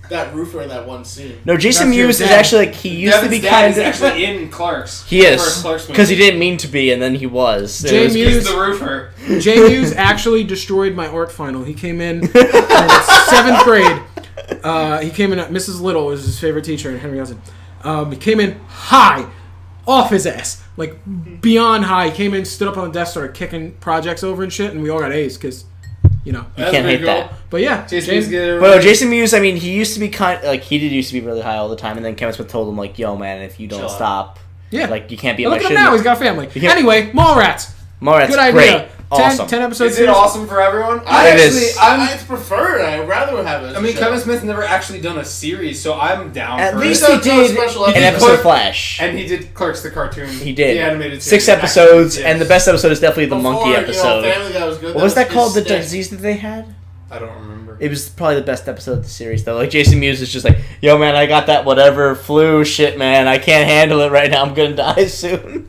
that roofer in that one scene. No, Jason That's your Mewes is dad. actually like he used Devin's to be dad kind is of. actually in Clerks. He The first is Clerks movie. because he didn't mean to be, and then he was. It Jay was- Mewes- He's the roofer. Jay Mewes actually destroyed my art final. He came in 7th grade. He came in. Mrs. Little was his favorite teacher, and Henry Hudson. He came in high, off his ass, like beyond high. He came in, stood up on the desk, started kicking projects over and shit, and we all got A's because, you know. You That's can't pretty hate cool. that. But yeah, Jason James, Mewes But no, Jason Mewes. I mean, he used to be he used to be really high all the time, and then Kevin Smith told him like, "Yo, man, if you don't Chill out. stop, yeah. like you can't be And on look my at him shit." now. He's got a family. You can't- Anyway, Mallrats. Mallrats, Good idea. great, 10 awesome. 10 episodes. Is it awesome for everyone? It is. It's preferred. I'd rather have it. I mean, Kevin Smith never actually done a series, so I'm down At for least it. he He does did special an episodes. episode of Flash. And he did Clerks, the cartoon. He did. The animated 6 series. episodes, Yes. and the best episode is definitely the monkey episode. Family Guy was good. What was that called? The his stick. disease that they had? I don't remember. It was probably the best episode of the series, though. Like, Jason Mewes is just like, yo, man, I got that whatever flu shit, man. I can't handle it right now. I'm going to die soon.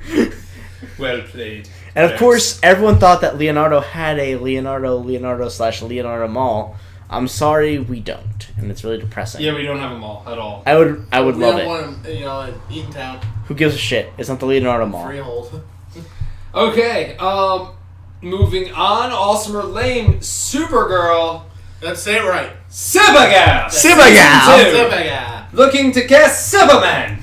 Well played. And, of Yes. course, everyone thought that Leonardo had a Leonardo/Leonardo Mall. I'm sorry, we don't, and it's really depressing. Yeah, we don't have them all at all. I would We love don't it. want him, in Eatontown. Who gives a shit? It's not the Leonardo Mall. Freehold. Okay, moving on. Awesome or lame, Supergirl. Let's say it right. Supergirl. Supergirl. Season 2. Supergirl. Looking to cast Superman.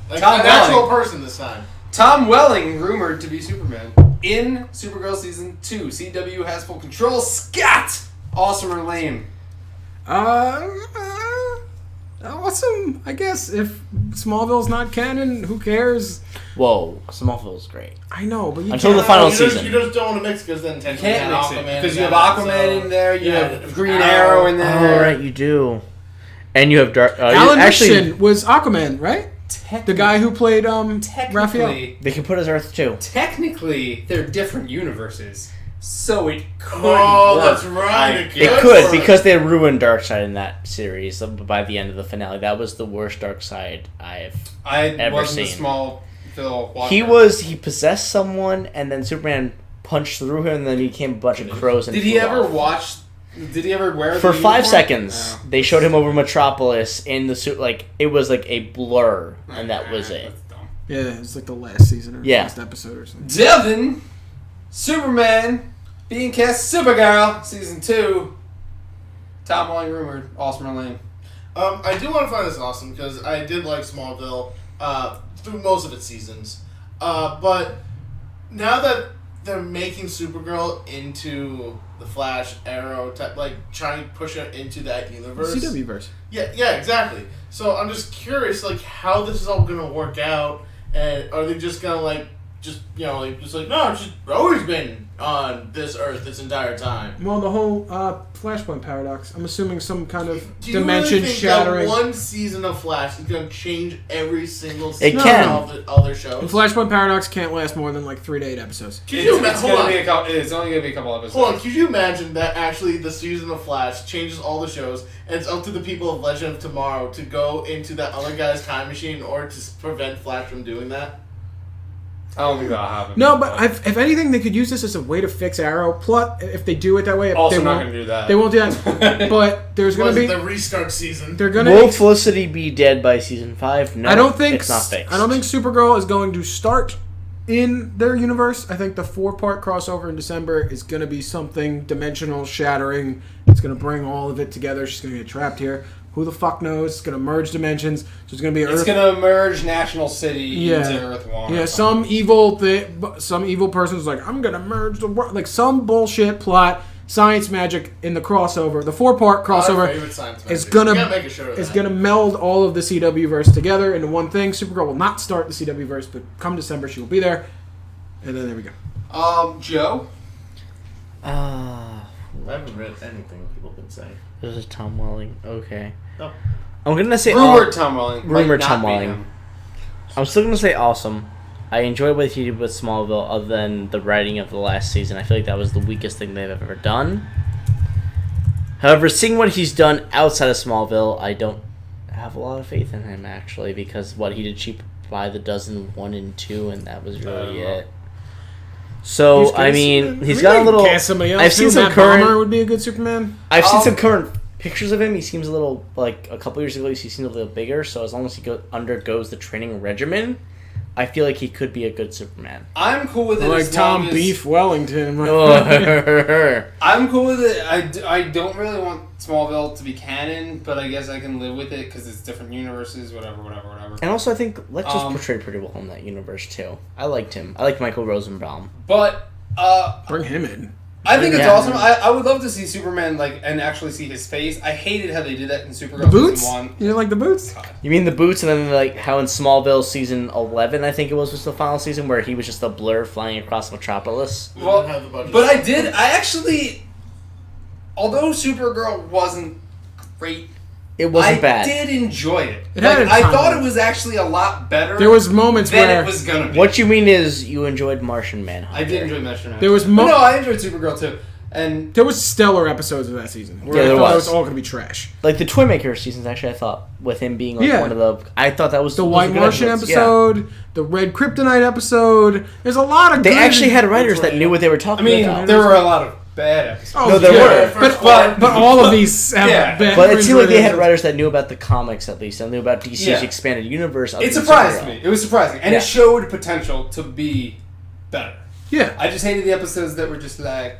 Like Tom an actual Welling. person this time. Tom Welling rumored to be Superman in Supergirl season 2. CW has full control. Scott. Awesome or lame? Awesome. I guess if Smallville's not canon, who cares? Whoa, Smallville's great. I know, but you Until the can't- final you just, season. You just don't want to mix because then technically Can't mix it Aquaman because is you have in it, Aquaman so- in there. You Yeah, have Green Arrow in there. Oh, right, you do. And you have Dark. Alan actually, Ritchson was Aquaman, right? The guy who played Raphael. Technically, they can put his Earth too. they're different universes, so it could Oh, work. that's right. It could, because they ruined Darkseid in that series by the end of the finale. That was the worst Darkseid I've ever wasn't seen. a Smallville watcher. He possessed someone, and then Superman punched through him, and then he became a bunch of crows. And Did he flew ever off. watch? Did he ever wear For the 5 uniform? seconds, Oh. they showed him over Metropolis in the suit. Like, it was like a blur, and that was it. That's dumb. Yeah, it's like the last season or Yeah. last episode or something. Devin, Superman, being cast Supergirl, season 2. Tom Welling rumored. Awesome or lame? I do want to find this awesome because I did like Smallville through most of its seasons. But now that they're making Supergirl into the Flash, Arrow type, like trying to push her into that universe. CW verse. Yeah, exactly. So I'm just curious, like, how this is all gonna work out, and are they just gonna no, she's always been on this Earth this entire time. Well, the whole Flashpoint paradox. I'm assuming some kind of Do you dimension really think shattering. that one season of Flash is gonna change every single It season can. of the other shows? The Flashpoint paradox can't last more than like 3 to 8 episodes. Could you It's hold on. It's only gonna be a couple episodes. Hold on, could you imagine that actually the season of Flash changes all the shows, and it's up to the people of Legend of Tomorrow to go into that other guy's time machine in order to prevent Flash from doing that? I don't think that'll happen. No, but if anything, they could use this as a way to fix Arrow. Plus, if they do it that way, Also they not won't, gonna do that. They won't do that. But there's gonna Was be. it the restart season? They're gonna. Will Felicity be dead by season 5? No, I don't think. it's not fixed. I don't think Supergirl is going to start in their universe. I think the 4-part crossover in December is going to be something dimensional, shattering. It's going to bring all of it together. She's going to get trapped here. Who the fuck knows? It's going to merge dimensions. So it's going to be It's Earth. gonna merge National City into Yeah. Earth 1. Yeah, some evil person's like, I'm gonna merge the world. Like some bullshit plot, science magic in the crossover. The 4-part Our crossover favorite science is magic. gonna We gotta make a show of is that. gonna meld all of the CW verse together into one thing. Supergirl will not start the CW verse, but come December she will be there. And then there we go. Joe. I haven't read anything people can say. This is Tom Welling. Okay. No. I'm gonna say Rumored Tom Welling. Rumored Might Tom not be Welling. him. I'm still gonna say awesome. I enjoyed what he did with Smallville, other than the writing of the last season. I feel like that was the weakest thing they've ever done. However, seeing what he's done outside of Smallville, I don't have a lot of faith in him actually, because what he did cheap by the dozen 1 and 2, and that was really it. So I mean, he's got a little. Somebody else. I've seen some Matt current. Bomber would be a good Superman. I've seen some current pictures of him. He seems a little, like, a couple years ago, he seemed a little bigger, so as long as he undergoes the training regimen, I feel like he could be a good Superman. I'm cool with it. Like as long Tom as- Beef Wellington. I'm cool with it. I don't really want Smallville to be canon, but I guess I can live with it because it's different universes, whatever. And also, I think Lex was Um, portrayed pretty well in that universe, too. I liked him. I liked Michael Rosenbaum. But Bring him in. I think it's Yeah. awesome. I would love to see Superman and actually see his face. I hated how they did that in Supergirl The boots? season 1. You like the boots? You mean the boots, and then, like, how in Smallville season 11, I think it was the final season, where he was just a blur flying across Metropolis? We Well, didn't have the budget. but I actually, although Supergirl wasn't great, It wasn't I bad. did enjoy it. It had its I time. thought it was actually a lot better. There was moments than where it was gonna be. What you mean is you enjoyed Martian Manhunter. I did enjoy Metro Man. There was But no, I enjoyed Supergirl too. And there was stellar episodes of that season. Where Yeah, I there thought it was. was all going to be trash. Like, the Toymaker seasons, actually, I thought, with him being, like, Yeah. one of the... I thought that was The those White were good Martian episodes. Yeah. episode, the Red Kryptonite episode. There's a lot of They good... actually had writers that knew what they were I talking mean, about. there were a lot of bad episodes. Oh, No, there yeah. were. But all of these have Yeah. been. But it seemed like they had writers that knew about the comics at least, and knew about DC's Yeah. expanded universe. It surprised me. It was surprising. And Yeah. it showed potential to be better. Yeah. I just hated the episodes that were just like,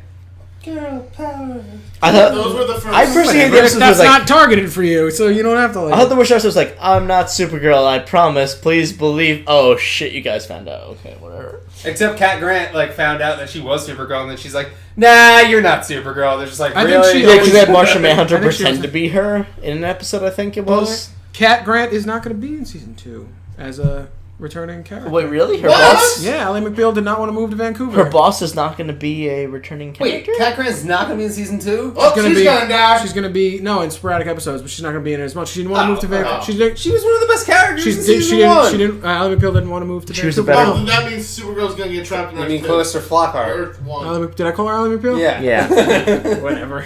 girl power. I thought Those were the first. I personally hated the But episodes that's was like. not targeted for you, so you don't have to like. I thought the worst episode was like, I'm not Supergirl, I promise. Please believe. Oh shit, you guys found out. Okay, whatever. Except Kat Grant found out that she was Supergirl, and then she's like, "Nah, you're not Supergirl." They're just like, I think really? she- Yeah, because they had Marsha I Manhunter think she pretend was- to be her in an episode. I think it Well, was. Cat Grant is not going to be in season 2 as a returning character. Wait, really? Her What? boss? Yeah, Ally McBeal did not want to move to Vancouver. Her boss is not going to be a returning Wait, character. Kat Grant's not going to be in season 2? Oh, gonna she's be- gonna die. She's going to be in sporadic episodes, but she's not going to be in it as much. She didn't want to move to Vancouver. oh. She was one of the best characters in She season didn't. 1. She didn't. Ally McBeal didn't want to move to She was a Vancouver. better- Oh, then that means Supergirl's gonna get trapped in I Earth mean, 2. Callister Flockhart. Earth 1. Did I call her Ally McBeal? Yeah. Yeah. Whatever.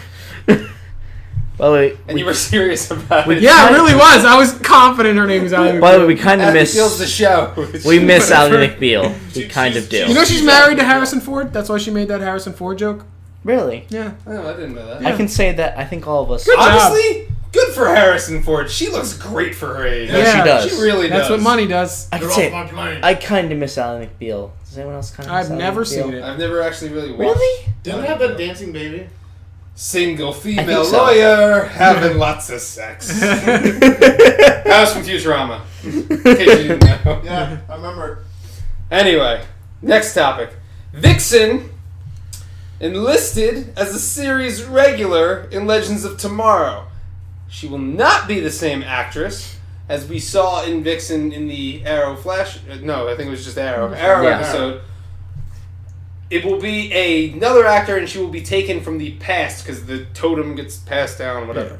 By the way, And you were serious about it. Yeah, I really was. I was confident her name was Ally by the way, McBeal. we kind of That miss. feels the show. We miss Ally Whatever. McBeal. We kind of do. she's- You know she's married to Harrison Ford? That's why she made that Harrison Ford joke? Really? Yeah. Oh, I didn't know that. I can say that. I think all of us. Good job. Honestly, good for Harrison Ford. She looks great for her age. Yeah, she does. She really does. That's what money does. I They're can off say my plane. I kind of miss Ally McBeal. Does anyone else kind of? I've never seen it. I've never actually really watched. Really? Didn't they have that dancing baby? Single I female think so. lawyer having lots of sex. That was from Futurama. In case you didn't know. Yeah, I remember. Anyway, next topic. Vixen enlisted as a series regular in Legends of Tomorrow. She will not be the same actress as we saw in Vixen in the Arrow Flash. No, I think it was just Arrow. Arrow Yeah. episode. It will be another actor, and she will be taken from the past because the totem gets passed down, whatever.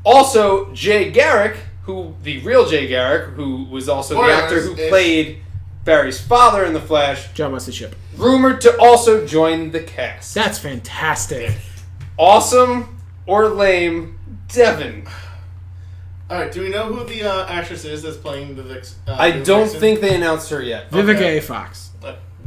Also, Jay Garrick, the real Jay Garrick, who was also the actor who Spoilers-ish. played Barry's father in The Flash, John Wesley Shipp. rumored to also join the cast. That's fantastic. Awesome or lame, Devin. Alright, do we know who the actress is that's playing the Vixen? I don't think they announced her yet. Vivica Okay. A. Fox.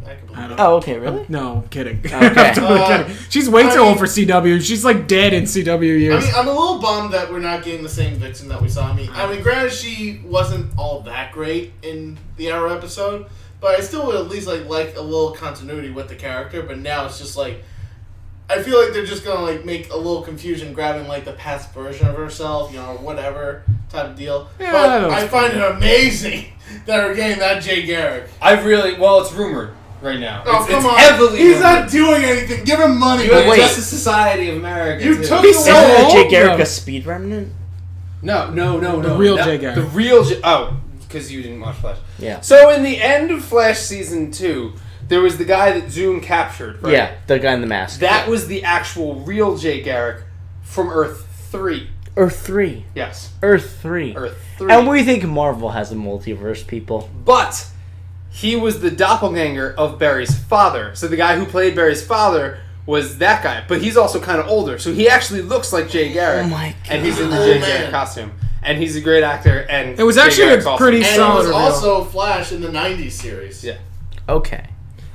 I can believe I it. don't Oh, okay, really? No, I'm kidding. Okay. I'm totally kidding. She's way I too old mean- for CW. She's like dead in CW years. I mean, I'm a little bummed that we're not getting the same Vixen that we saw. I mean, granted, she wasn't all that great in the Arrow episode, but I still would at least like a little continuity with the character. But now it's just like, I feel like they're just gonna like make a little confusion, grabbing like the past version of herself, or whatever type of deal. Yeah, but that was I find it amazing that we're getting that Jay Garrick. It's rumored right now. Oh, it's come on. heavily He's rumored. not doing anything. Give him money. You have Wait. Justice Society of America. You too. took He's the so Isn't old, Jay Garrick though. a speed remnant? No. The real Not- Jay Garrick. The real because you didn't watch Flash. Yeah. So in the end of Flash season 2, there was the guy that Zoom captured. Right? Yeah, the guy in the mask. That was the actual real Jay Garrick from Earth 3. Earth 3. Yes. Earth 3. Earth 3. And we think Marvel has a multiverse, people. But he was the doppelganger of Barry's father. So the guy who played Barry's father was that guy. But he's also kind of older. So he actually looks like Jay Garrick. Oh my And he's in the Old Jay man. Garrick costume. And he's a great actor. And It was Jay actually Garrick's a awesome. pretty And it solid was reveal. also Flash in the '90s series. Yeah. Okay.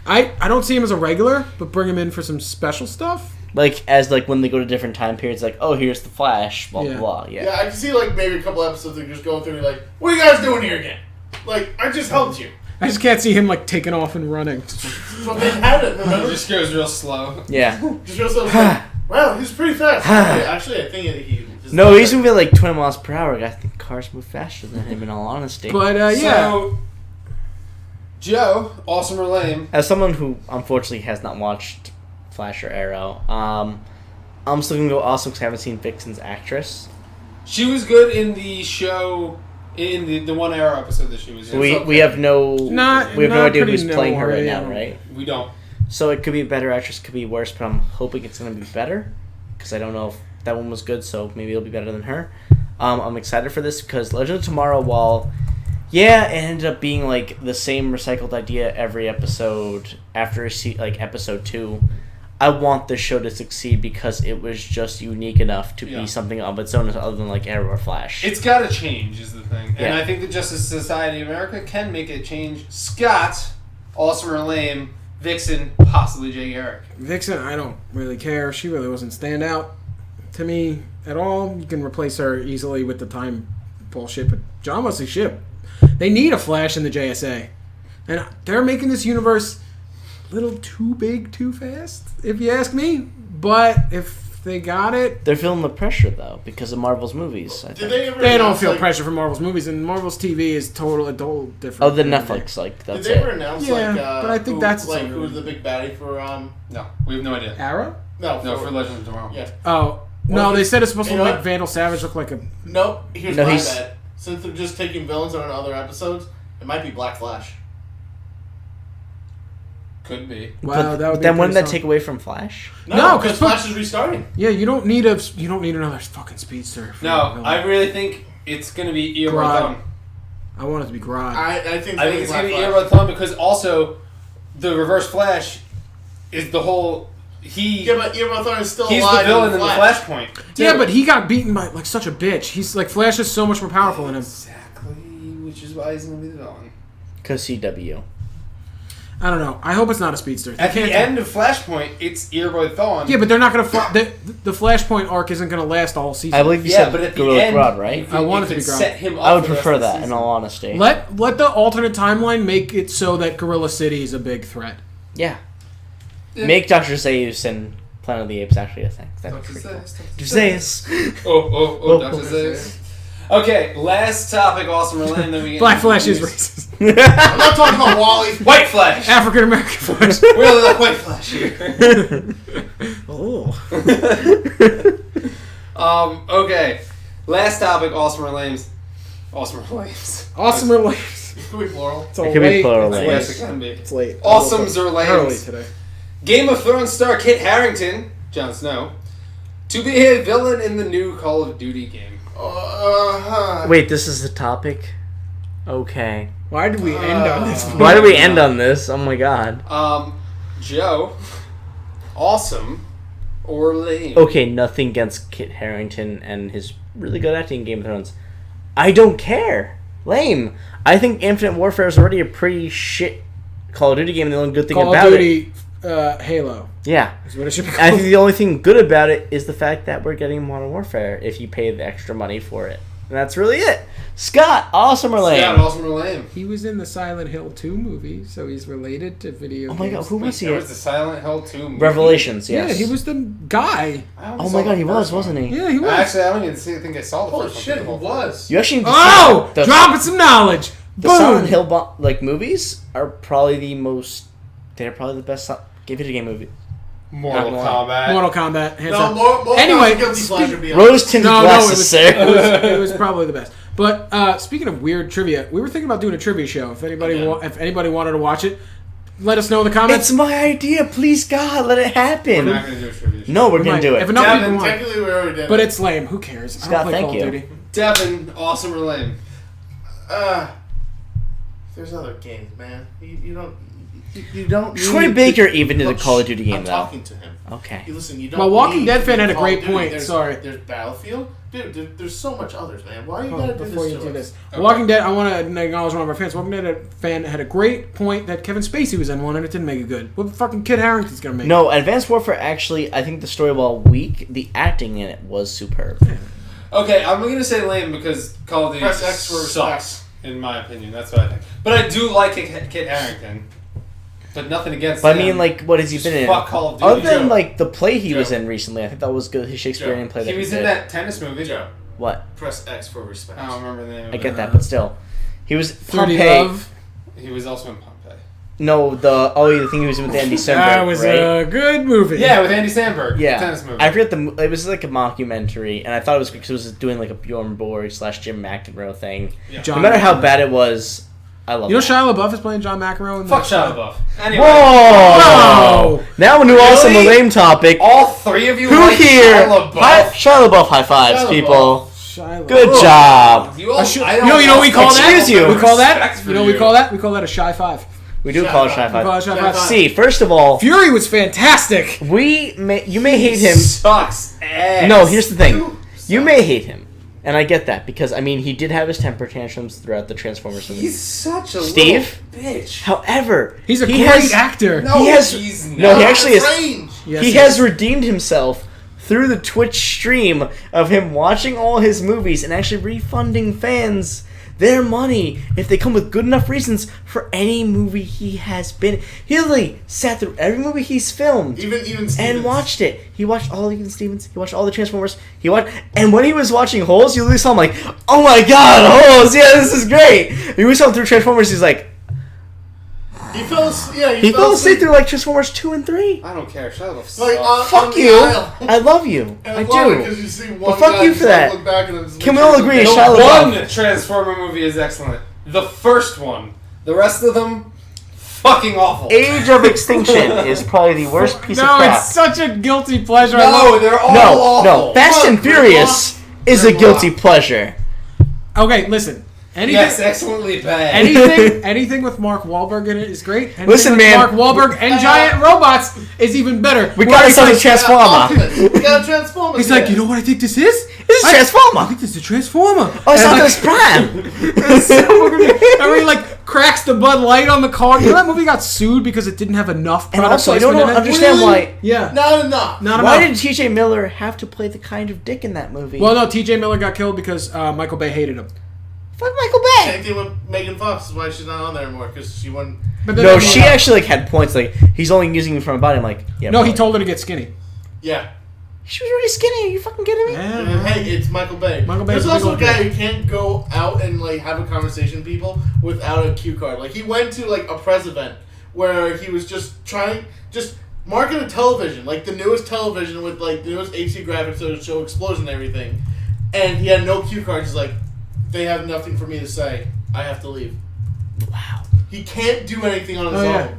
I don't see him as a regular, but bring him in for some special stuff. Like when they go to different time periods, like, oh, here's the Flash, blah, Yeah. blah, blah. Yeah. Yeah, I can see like maybe a couple episodes they're just going through like, what are you guys doing here again? Like, I just helped you. I just can't see him like taking off and running. So they had it, He remember? just goes real slow. Yeah. Just real stuff like, wow, he's pretty fast. Actually, I think he just No, he's moving at like 20 miles per hour. I think cars move faster than him, in all honesty. But yeah, So, Joe, awesome or lame? As someone who unfortunately has not watched Flash or Arrow, I'm still gonna go awesome because I haven't seen Vixen's actress. She was good in the show, in the one Arrow episode that she was in. We have no Not- we have no not idea pretty who's playing her right yeah. now, right? We don't. So it could be a better actress, could be worse, but I'm hoping it's gonna be better because I don't know if that one was good, so maybe it'll be better than her. I'm excited for this because Legend of Tomorrow, while it ended up being like the same recycled idea every episode after episode 2. I want this show to succeed because it was just unique enough to Yeah. be something of its own other than like Arrow or Flash. It's got to change, is the thing. And Yeah. I think the Justice Society of America can make it change. Scott, awesome or lame, Vixen, possibly Jay Garrick. Vixen, I don't really care. She really wasn't stand out to me at all. You can replace her easily with the time bullshit, but John Wesley Shipp. They need a Flash in the JSA. And they're making this universe a little too big too fast, if you ask me. But if they got it... They're feeling the pressure, though, because of Marvel's movies. They don't feel pressure from Marvel's movies, and Marvel's TV is a total different. Oh, the Netflix, like, that's Did they ever announce, but I think that's... who's the big baddie for, No, we have no idea. Arrow? No, for Legends of Tomorrow. Yeah. Oh, no, they said it's supposed to You know make what? Vandal Savage look like a... Nope, here's my bet. Since they're just taking villains on other episodes, it might be Black Flash. Could be. Wow, that would be then wouldn't that pretty take away from Flash? No, because Flash is restarting. Yeah, you don't need another fucking speedster. No, I really think it's going to be Eobard Thawne. I want it to be Grodd. I think it's going to be Eobard Thawne because also the Reverse Flash is the whole... Yeah, but Eobard Thawne is still he's alive. He's the villain in the Flash. Flashpoint. Yeah, but he got beaten by like such a bitch. He's like Flash is so much more powerful than him. Exactly, which is why he's going to be the villain. Because CW. I don't know. I hope it's not a speedster. At the end of Flashpoint, it's Eobard Thawne. Yeah, but they're not going to... The Flashpoint arc isn't going to last all season. I believe you said but at the Gorilla end, Grodd, right? I want it to be Grodd. Set him up I would for the prefer rest of the that, in season. all honesty. Let the alternate timeline make it so that Gorilla City is a big threat. Yeah. Make Dr. Zaius and Planet of the Apes actually a thing. That'd be pretty cool. Dr. Zaius. Oh, Dr. Zaius. Okay, last topic, awesome or lame, then we get Black Flash is racist. I'm not talking about Wally. White Flash. African American Flash. We only like White Flash here. Okay. Last topic, awesome or lames. Awesome or lames. Awesome or lames. It could be plural. It's It could be plural It's lames. Yes, late. it can be. It's late. Awesomes or Early lames. today. Game of Thrones star Kit Harington, Jon Snow, to be a villain in the new Call of Duty game. Wait, this is the topic? Okay. Why did we end on this? Why did we end on this? Oh my god. Joe, awesome or lame? Okay, nothing against Kit Harington and his really good acting in Game of Thrones. I don't care. Lame. I think Infinite Warfare is already a pretty shit Call of Duty game, and the only good thing Call about of Duty, Halo. Yeah. Is what it should be I called. think the only thing good about it is the fact that we're getting Modern Warfare if you pay the extra money for it. And that's really it. Scott, awesome or lame? Scott, awesome or lame? He was in the Silent Hill 2 movie, so he's related to video Oh my games. god, who was he? There was the Silent Hill 2 movie. Revelations, yes. Yeah, he was the guy. Oh my god, he was, wasn't he? Yeah, he was. Actually, I don't even think I saw the Holy first shit, one. who was? You actually need to Oh! see Dropping some knowledge! the Boom! Silent Hill movies are probably the most... They're probably the best video game movie. Mortal Not Kombat. Mortal Kombat, hands No, up. more Anyway, Guilty Pleasure beyond. Rose-tinted glasses, sir. it was probably the best. But speaking of weird trivia, we were thinking about doing a trivia show. If anybody wanted to watch it, let us know in the comments. It's my idea. Please, God, let it happen. We're not going to do a trivia show. No, we're going to do If it. enough Devin, people want. Technically, we already did. But it's lame. Who cares? I Scott, don't play thank Call you. of Duty. Devin, awesome or lame? There's other games, man. You don't. You don't. Troy Baker even did a Call of Duty game, I'm though. talking to him. Okay. You listen. You don't. My Walking need Dead to fan do had a Call great of Duty. point. There's, Sorry. There's Battlefield, dude. There's so much others, man. Why are you gotta do Before this you to do us? this, Okay. Walking Dead. I want to acknowledge one of our fans. Walking Dead fan had a great point that Kevin Spacey was in one, and it didn't make it good. What fucking Kid Harington's gonna make? No, Advanced Warfare actually, I think the story, while weak, the acting in it was superb. Okay, I'm going to say lame because Call of Duty Press X for sucks, in my opinion. That's what I think. But I do like Kit Harington. But nothing against But I him. mean, like, what has he Just been in? fuck Call of Duty. Other than, Joe. like, the play he was Joe. in recently, I think that was good. His Shakespearean play that He was did. in that tennis movie. Joe, What? press X for respect. I don't remember the name of I it. get that, but still. He was 30 Pompeii. Love. He was also in Pompeii. No, the thing he was in with Andy Samberg, That was right? a good movie. Yeah, with Andy Samberg. Yeah, Tennis movie. I forget it was like a mockumentary, and I thought it was because it was doing like a Bjorn Borg / Jim McEnroe thing. Yeah. John No matter how McEnroe. bad it was, I love it. You know Shia LaBeouf is playing John McEnroe in Fuck that Shia LaBeouf. Anyway. Whoa! Now a new awesome Really? lame topic. All three of you Who like here? Shia Shia LaBeouf? LaBeouf high fives, Shia LaBeouf. people. Shia Good LaBeouf. job. You all, I don't You know what we call that? Excuse you. We call that. Respect for You know what we call that? We call that a Shy Five. We do Shy call it five. shy We call five. it Shy Shy Five. Five. See, first of all, Fury was fantastic. you may hate him. Sucks ass. No, here's the thing. You may hate him. And I get that because, I mean, he did have his temper tantrums throughout the Transformers movie. He's such a Steve? little bitch. However, He's a he great has, actor. No, he's not. No, he actually is. Range. Yes, He yes. has redeemed himself through the Twitch stream of him watching all his movies and actually refunding fans their money if they come with good enough reasons for any movie he has been. He literally sat through every movie he's filmed Even Stevens. and watched it. He watched all Even Stevens. He watched all the Transformers. And when he was watching Holes, you literally saw him like, oh my god, Holes, yeah, this is great. And we saw him through Transformers. He's like, He fell asleep through like Transformers 2 and 3. I don't care. Shut up. Like, Fuck on the you. aisle. I love you. And I love it do. 'cause you see one But fuck guy you just, for like, that. look back and just Can make we all sure agree it's it's okay. Shia LaBeouf? One Transformer movie is excellent. The first one. The rest of them, fucking awful. Age of Extinction is probably the worst piece of No, crap. it's such a guilty pleasure. I No, love they're all No, awful. Fast Come on, and Furious is a Grimlock. guilty pleasure. Okay, listen. Anything, Yes, excellently bad. anything with Mark Wahlberg in it is great. Anything Listen, with man. Mark Wahlberg and giant robots is even better. We Where got he's ourselves a like, Transformer. Optimus. We got a Transformers. He's like, you know what I think this is? This is I Transformer. think this is a Transformer. Oh, it's And, Optimus Prime. It's so fucking good. And where he like cracks the Bud Light on the car. You know that movie got sued because it didn't have enough And product also, I placement don't in it? understand why. Yeah. Not enough. Not Why enough. did T.J. Miller have to play the kind of dick in that movie? Well, no, T.J. Miller got killed because Michael Bay hated him. Fuck Michael Bay. Same thing with Megan Fox. Is why she's not on there anymore because she won. But then No, she actually like had points. Like he's only using me from a body. I'm like, yeah. No, he but told her to get skinny. Yeah. she was already skinny. Are you fucking kidding me? Yeah. Hey, it's Michael Bay. Michael Bay's There's a big also a old guy guy. who can't go out and like have a conversation with people without a cue card. Like he went to like a press event where he was just market a television, like the newest television with like the newest HD graphics to show explosion and everything, and he had no cue cards. He's like, they have nothing for me to say. I have to leave. Wow. He can't do anything on his Oh, own. yeah.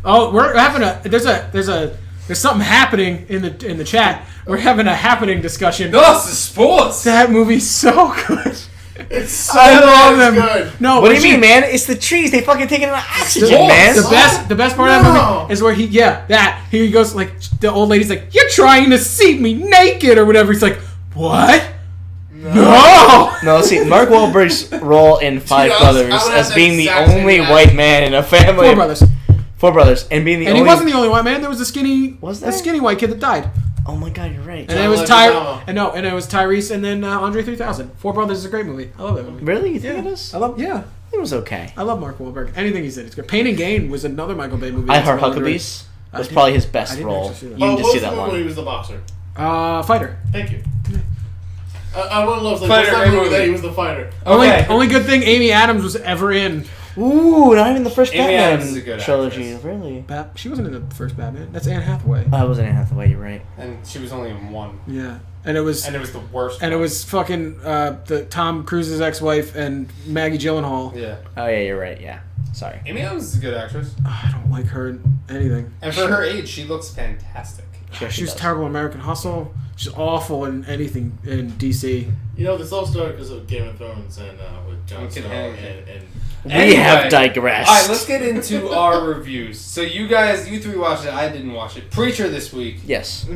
Oh, we're having there's something happening in the chat. We're having a happening discussion. No, it's the sports. That movie's so good. It's so I love it's them. good. No, What do but you mean, man? It's the trees. They fucking taking an oxygen, The, man. the best part of that No. movie is where he goes like the old lady's like, you're trying to see me naked or whatever. He's like, what? No. No, see, Mark Wahlberg's role in Five I Brothers would have as the being the exact same only reaction. white man in a family. Four brothers. Four brothers, and being the And only. he wasn't the only white man. There was Was the there? skinny white kid that died. Oh my god, you're right. And it was Leguizamo. and it was Tyrese and then Andre 3000. Four Brothers is a great movie. I love that movie. Really? You think it is? It was okay. I love Mark Wahlberg. Anything he's in, it's good. Pain and Gain was another Michael Bay movie. I that's Heart well underrated. Huckabees I was didn't- probably his I best didn't role. actually see that. You need to see what that was the movie when he one. was the boxer? Fighter. Thank you. I want to know if like, Fighter, what's that great movie that movie. he was the fighter. Okay. Only good thing Amy Adams was ever in. Ooh, not even the first Amy Adams is a Batman good trilogy. actress. Really? She wasn't in the first Batman. That's Anne Hathaway. I wasn't Anne Hathaway. You're right. And she was only in one. Yeah, and it was And it was the worst. and it one. was fucking the Tom Cruise's ex-wife and Maggie Gyllenhaal. Yeah. Oh yeah, you're right. Yeah. Sorry. Amy Adams is a good actress. I don't like her in anything. And for her age, she looks fantastic. She was terrible in American Hustle. She's awful in anything in DC. You know, this all started because of Game of Thrones and with Jon We can Snow hang. and We Anyway. have digressed. Alright, let's get into our reviews. So you three watched it, I didn't watch it. Preacher this week. Yes.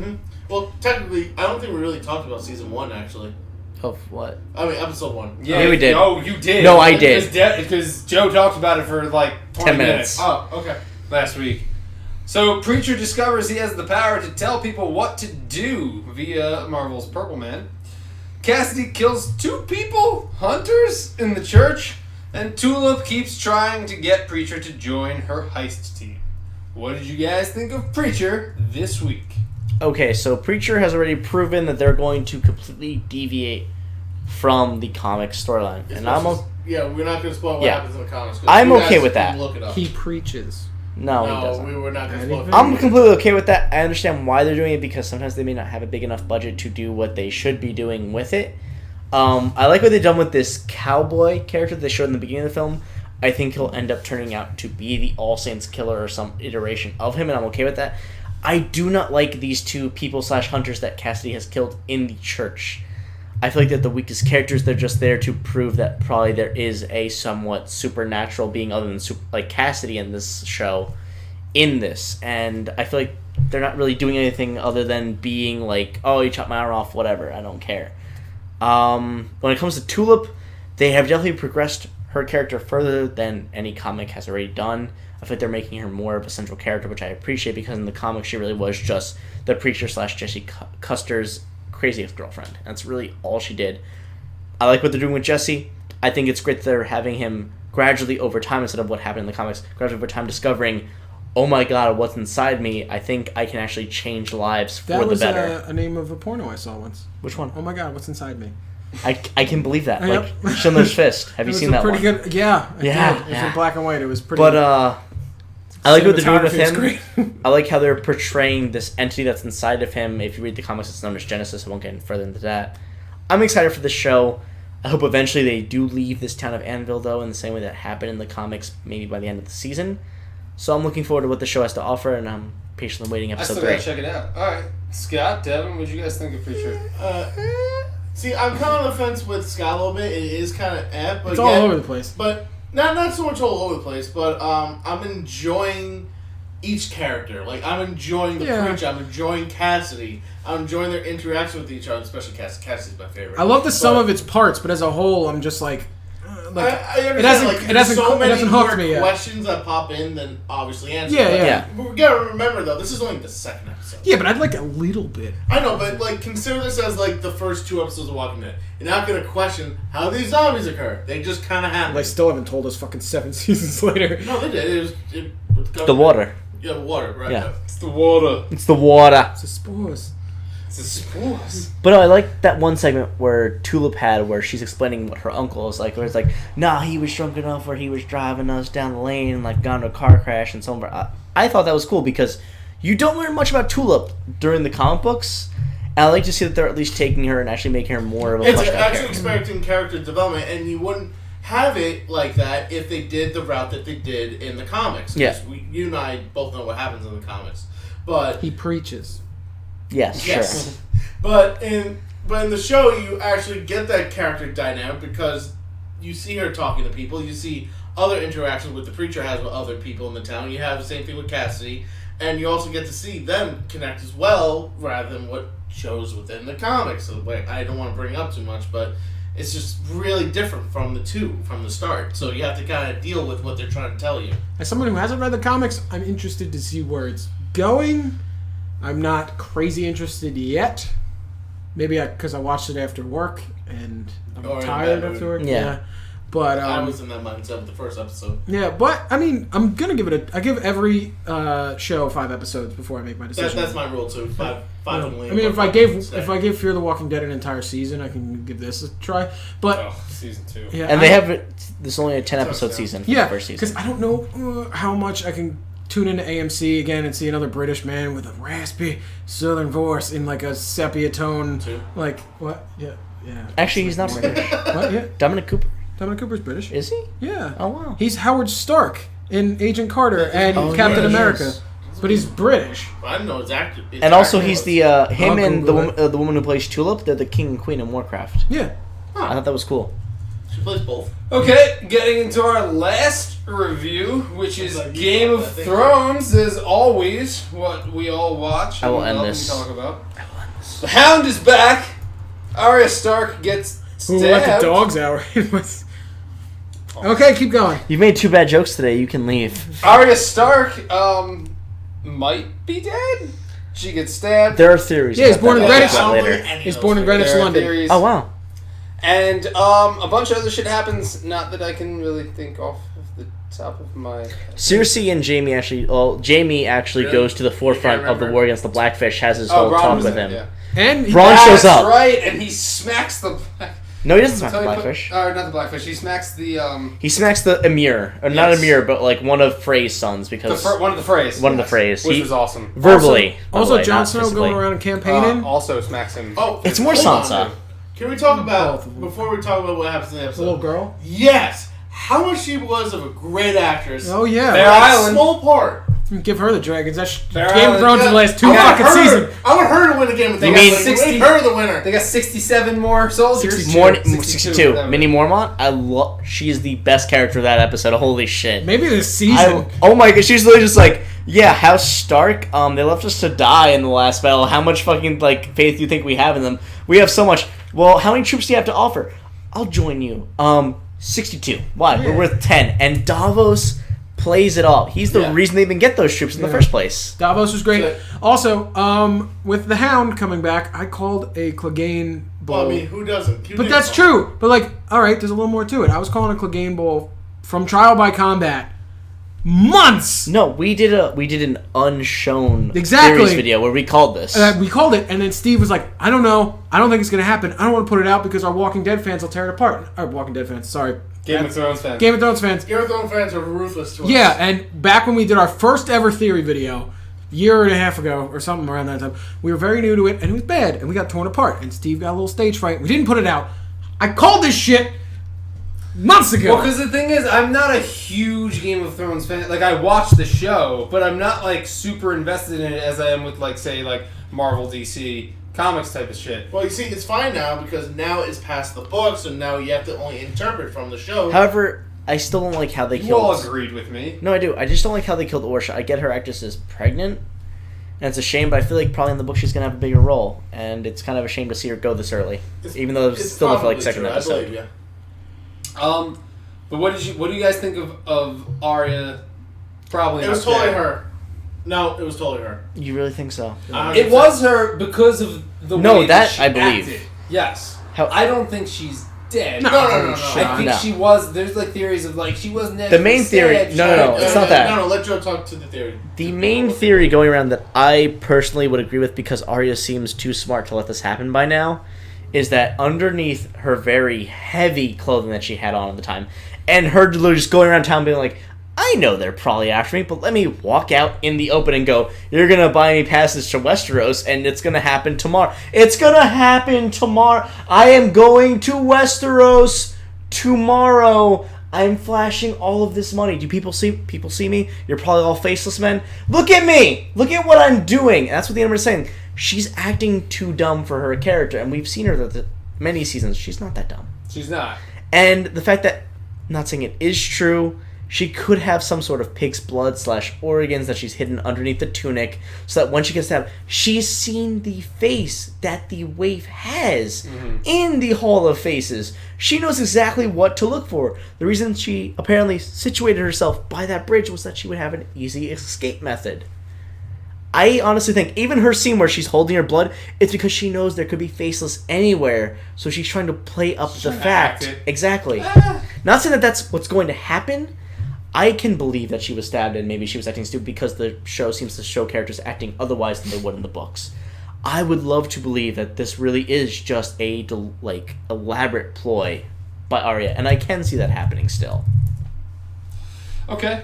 Well, technically, I don't think we really talked about season 1 actually. Of what? I mean, episode 1. Yeah, we did. Oh, you did. No, I did. Because Joe talked about it for like 20 10 minutes. Oh, okay. last week. So Preacher discovers he has the power to tell people what to do via Marvel's Purple Man. Cassidy kills 2 people, hunters, in the church, and Tulip keeps trying to get Preacher to join her heist team. What did you guys think of Preacher this week? Okay, so Preacher has already proven that they're going to completely deviate from the comic storyline, and Yeah, we're not going to spoil what Yeah. happens in the comics. 'cause I'm you okay guys with can that. Look it up. He preaches. no, he No, doesn't. we were not going to spoil it. I'm completely okay with that. I understand why they're doing it because sometimes they may not have a big enough budget to do what they should be doing with it. I like what they've done with this cowboy character that they showed in the beginning of the film. I think he'll end up turning out to be the All Saints killer or some iteration of him, and I'm okay with that. I do not like these 2 people/hunters that Cassidy has killed in the church. I feel like they're the weakest characters. They're just there to prove that probably there is a somewhat supernatural being other than like Cassidy in this show, in this, and I feel like they're not really doing anything other than being like, oh, you chopped my arm off, whatever, I don't care. When it comes to Tulip, they have definitely progressed her character further than any comic has already done. I think they're making her more of a central character, which I appreciate because in the comics she really was just the preacher / Jesse Custer's crazy ex-girlfriend. And that's really all she did. I like what they're doing with Jesse. I think it's great that they're having him gradually over time, instead of what happened in the comics, gradually over time discovering, oh my god, what's inside me? I think I can actually change lives for the better. That was a name of a porno I saw once. Which one? Oh my god, what's inside me? I can believe that. Yep. Like Schindler's Fist. Have you seen that pretty one? Good. Yeah. I Yeah, did. It's yeah. in black and white. It was pretty. But I like what they're doing with Cinematography is him. I like how they're portraying this entity that's inside of him. If you read the comics, it's known as Genesis. I won't get any further into that. I'm excited for this show. I hope eventually they do leave this town of Anvil, though, in the same way that happened in the comics, maybe by the end of the season. So I'm looking forward to what the show has to offer, and I'm patiently waiting I episode still 3. gotta check it out. Alright. Scott, Devin, what do you guys think of Preacher? See, I'm kind of on the fence with Scott a little bit. It is kind of but it's all over the place. But not so much all over the place, but I'm enjoying each character. Like, I'm enjoying the preacher. I'm enjoying Cassidy. I'm enjoying their interaction with each other, especially Cassidy. Cassidy's my favorite. I love the sum of its parts, but as a whole, I'm just like, I understand. it hasn't hooked me yet. Questions that pop in, then obviously answer. Yeah. We gotta remember though, this is only the second episode. Yeah, but I'd like a little bit. I know, but like consider this as like the first 2 episodes of Walking Dead. You're not gonna question how these zombies occur. They just kind of happen. They still haven't told us fucking 7 seasons later. No, they did. The water. Yeah, the water. Right. Yeah. It's the water. It's the water. It's the spores. It's the spores. But no, I like that one segment where Tulip had, where she's explaining what her uncle is like. Where it's like, nah, he was drunk enough where he was driving us down the lane and like got into a car crash and some of our. I thought that was cool because you don't learn much about Tulip during the comic books. And I like to see that they're at least taking her and actually making her more of a It's fleshed out actually character. expecting character development, and you wouldn't have it like that if they did the route that they did in the comics. 'Cause Yeah. you and I both know what happens in the comics, but He preaches. Yes, sure. But in the show, you actually get that character dynamic because you see her talking to people. You see other interactions with the preacher has with other people in the town. You have the same thing with Cassidy, and you also get to see them connect as well, rather than what shows within the comics. So I don't want to bring up too much, but it's just really different from the start. So you have to kind of deal with what they're trying to tell you. As someone who hasn't read the comics, I'm interested to see where it's going. I'm not crazy interested yet. Maybe because I watched it after work and I'm Or in tired bed, after work. Yeah. But I was in that mindset with the first episode. yeah, but I mean, I'm gonna give it I give every show 5 episodes before I make my decision. That's my rule too. Five I only. mean, if I gave Fear the Walking Dead an entire season, I can give this a try. But Oh, season 2. yeah, And they have this is only a 10-episode season for yeah, the first season. because I don't know how much I can tune into AMC again and see another British man with a raspy Southern voice in like a sepia tone. Two. Like what? Yeah. Actually, he's not British. What? Yeah. Dominic Cooper. Dominic Cooper's British. Is he? Yeah. Oh, wow. He's Howard Stark in Agent Carter and Oh, Captain yeah, he America, is. but he's British. I didn't know it's active. And also, he's the him I'll and Google the woman who plays Tulip. They're the king and queen in Warcraft. Yeah. I thought that was cool. She plays both. Okay, getting into our last review, which is Game of Thrones, as always, what we all watch. I will and end love this. and talk about. The Hound is back. Arya Stark gets Who stabbed. let the dogs out? Okay, keep going. You've made 2 bad jokes today. You can leave. Arya Stark might be dead. She gets stabbed. There are theories. Yeah, he's about born in that. Greenwich. We'll talk about Probably later. any of He's those born in things. Greenwich, There are London. theories. Oh, wow. And a bunch of other shit happens. Not that I can really think off of the top of my head. Cersei and Jamie actually. Well, Jamie actually Really? goes to the forefront of the remember. war against the Blackfish. Has his whole Bronn talk was with in him. it, And Bronn shows That's up. right, and he smacks the black. No, he doesn't smack the Tell me- Blackfish. Not the Blackfish. He smacks the He smacks the Emir, or not Yes. Emir, but like one of Frey's sons because one of the Freys. One of the Freys. which He- was awesome. verbally. by the Also, way, Jon not Snow physically. going around and campaigning. Also smacks him. Oh, It's more hold on. Sansa. Can we talk Both about of them. before we talk about what happens in the the little episode? girl. Yes, how much she was of a great actress. Oh yeah. Fair That Island. small part. Give her the dragons. That's Fair Game of Island, Thrones yeah. in the last 2 I want fucking her. seasons. I want her to win the Game of They Thrones. got Like, 60 make her the winner. They got 67 more soldiers. 62. More, 62, 62. whatever. Minnie Mormont. I love. She is the best character of that episode. Holy shit. Maybe this season. Oh my god, she's literally just like, yeah, House Stark, they left us to die in the last battle. How much fucking, like, faith do you think we have in them? We have so much. Well, how many troops do you have to offer? I'll join you. 62. Why? Yeah. We're worth 10. And Davos plays it off. He's the reason they even get those troops in the first place. Davos was great. Also, with the Hound coming back, I called a Clegane Bowl. Well, I mean, who doesn't? But that's true. But, like, all right, there's a little more to it. I was calling a Clegane Bowl from Trial by Combat months. No, we did an unshown Exactly. series video where we called this. We called it, and then Steve was like, I don't know. I don't think it's going to happen. I don't want to put it out because our Walking Dead fans will tear it apart. Walking Dead fans, sorry. Game of Thrones fans. Game of Thrones fans. Game of Thrones fans are ruthless to us. Yeah, and back when we did our first ever theory video, year and a half ago or something around that time, we were very new to it, and it was bad, and we got torn apart, and Steve got a little stage fright. We didn't put it out. I called this shit months ago. Well, because the thing is, I'm not a huge Game of Thrones fan. Like, I watch the show, but I'm not, like, super invested in it as I am with, like, say, like, Marvel, DC, comics type of shit. Well, you see, it's fine now because now it's past the books, and now you have to only interpret from the show. However, I still don't like how they You killed... all agreed with me. No, I do. I just don't like how they killed Orsha. I get her actress is pregnant, and it's a shame, but I feel like probably in the book she's going to have a bigger role, and it's kind of a shame to see her go this early, even though it's still for, like, second true, episode. I believe, But what do you guys think of Arya? Probably It was not totally dead. her. No, it was totally her. You really think so? It was her because of the No, way that she I believe. acted. Yes. How- I don't think she's dead. No. I think No. she was. There's like theories of like she wasn't. The main theory- no, it's not that. No, let Joe talk to the theory. The main theory going around that I personally would agree with, because Arya seems too smart to let this happen by now, is that underneath her very heavy clothing that she had on at the time, and her literally just going around town being like, I know they're probably after me, but let me walk out in the open and go, you're going to buy me passage to Westeros, and it's going to happen tomorrow. It's going to happen tomorrow. I am going to Westeros tomorrow. I'm flashing all of this money. Do people see me? You're probably all faceless men. Look at me. Look at what I'm doing. And that's what the internet is saying. She's acting too dumb for her character, and we've seen her the many seasons. She's not that dumb. She's not. And the fact that, I'm not saying it is true, she could have some sort of pig's blood / organs that she's hidden underneath the tunic, so that when she gets stabbed, she's seen the face that the waif has in the Hall of Faces. She knows exactly what to look for. The reason she apparently situated herself by that bridge was that she would have an easy escape method. I honestly think even her scene where she's holding her blood, it's because she knows there could be faceless anywhere, so she's trying to play up the fact. Exactly. Not saying that that's what's going to happen. I can believe that she was stabbed and maybe she was acting stupid because the show seems to show characters acting otherwise than they would in the books. I would love to believe that this really is just a elaborate ploy by Arya, and I can see that happening still. Okay.